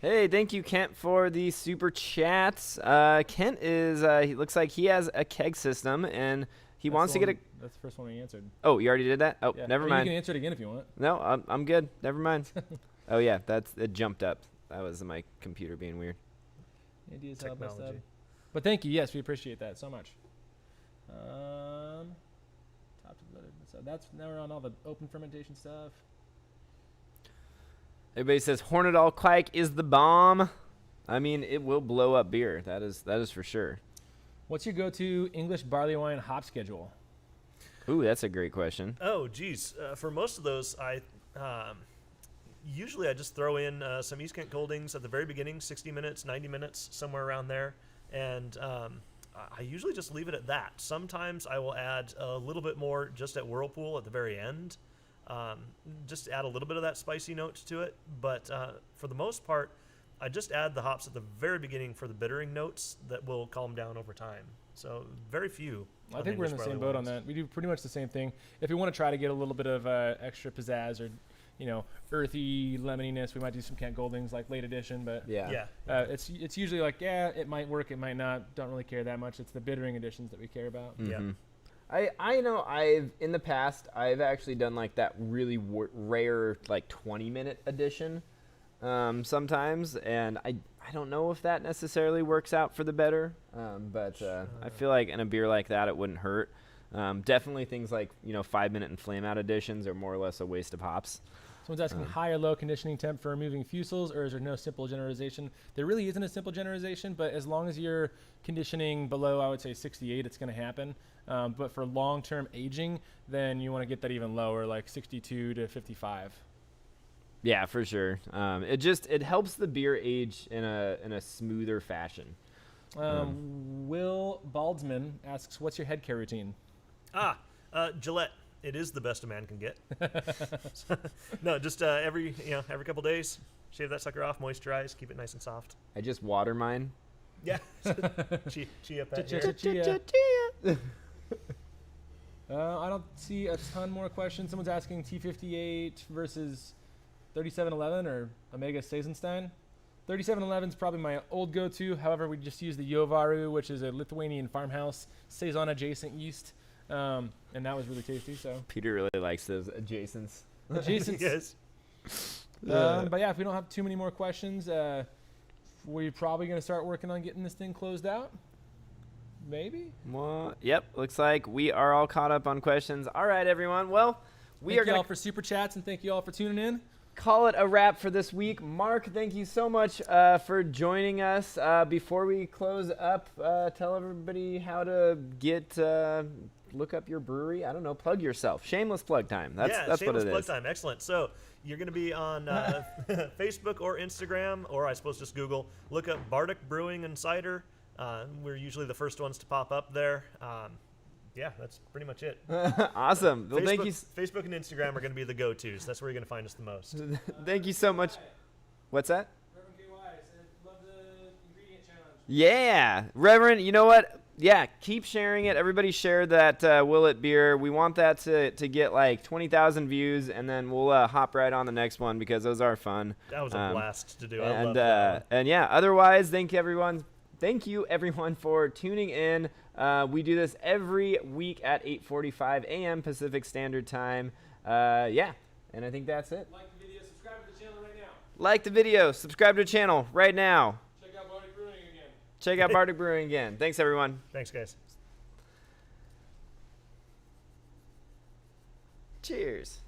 Hey, thank you, Kent, for the super chats. Kent he looks like he has a keg system and he wants to get a. That's the first one he answered. Oh, you already did that? Oh, Yeah. never Or mind. You can answer it again if you want. No, I'm good. Never mind. Oh yeah, it jumped up. That was my computer being weird. Ideas help us Technology. But thank you. Yes, we appreciate that so much. Top to the so now we're on all the open fermentation stuff. Everybody says Hornadal Quake is the bomb. I mean, it will blow up beer. That is for sure. What's your go-to English barley wine hop schedule? Ooh, that's a great question. Oh, geez. For most of those, usually I just throw in some East Kent Goldings at the very beginning, 60 minutes, 90 minutes, somewhere around there. And I usually just leave it at that. Sometimes I will add a little bit more just at Whirlpool at the very end. Just add a little bit of that spicy note to it. But for the most part, I just add the hops at the very beginning for the bittering notes that will calm down over time. So very few. I think we're in the same boat on that. We do pretty much the same thing. If we want to try to get a little bit of extra pizzazz or, earthy lemoniness, we might do some Kent Goldings like late edition. But it's usually like, it might work, it might not. Don't really care that much. It's the bittering editions that we care about. Mm-hmm. Yeah. I know in the past I've actually done like that really rare like 20-minute edition sometimes, and I don't know if that necessarily works out for the better, but I feel like in a beer like that it wouldn't hurt. Definitely things like 5-minute and flame out editions are more or less a waste of hops. Someone's asking high or low conditioning temp for removing fusels, or is there no simple generalization? There really isn't a simple generalization, but as long as you're conditioning below, I would say 68, it's going to happen. But for long-term aging, then you want to get that even lower, like 62 to 55. Yeah, for sure. It helps the beer age in a smoother fashion. Will Baldsman asks, "What's your head care routine?" Gillette. It is the best a man can get. No, just every couple days, shave that sucker off, moisturize, keep it nice and soft. I just water mine. Yeah. Chia pet. Chia. I don't see a ton more questions. Someone's asking T58 versus 3711 or Omega Seisenstein. 3711 is probably my old go-to. However, we just use the Jovaru, which is a Lithuanian farmhouse Saison adjacent yeast. And that was really tasty. So Peter really likes those adjacents. Yes. But yeah, if we don't have too many more questions, we're probably going to start working on getting this thing closed out. Maybe. Well, yep. Looks like we are all caught up on questions. All right, everyone. Well, we are going to for super chats, and thank you all for tuning in. Call it a wrap for this week. Mark, thank you so much for joining us. Before we close up, tell everybody how to look up your brewery. I don't know, plug yourself. Shameless plug time. That's what it is. Shameless plug time. Excellent. So you're going to be on Facebook or Instagram, or I suppose just Google. Look up Bardic Brewing and Cider. We're usually the first ones to pop up there. Yeah, that's pretty much it. Awesome. Well, thank you. Facebook and Instagram are going to be the go-tos. That's where you're going to find us the most. Thank you so much. What's that? Reverend KY said, love the ingredient challenge. Yeah. Reverend, you know what? Yeah, keep sharing it. Everybody share that Willet beer. We want that to get like 20,000 views, and then we'll hop right on the next one because those are fun. That was a blast to do. I love that. And yeah, otherwise, thank you, everyone. Thank you, everyone, for tuning in. We do this every week at 8:45 a.m. Pacific Standard Time. Yeah, and I think that's it. Like the video, subscribe to the channel right now. Like the video, subscribe to the channel right now. Check out Bardic Brewing again. Check out Bardic Brewing again. Thanks, everyone. Thanks, guys. Cheers.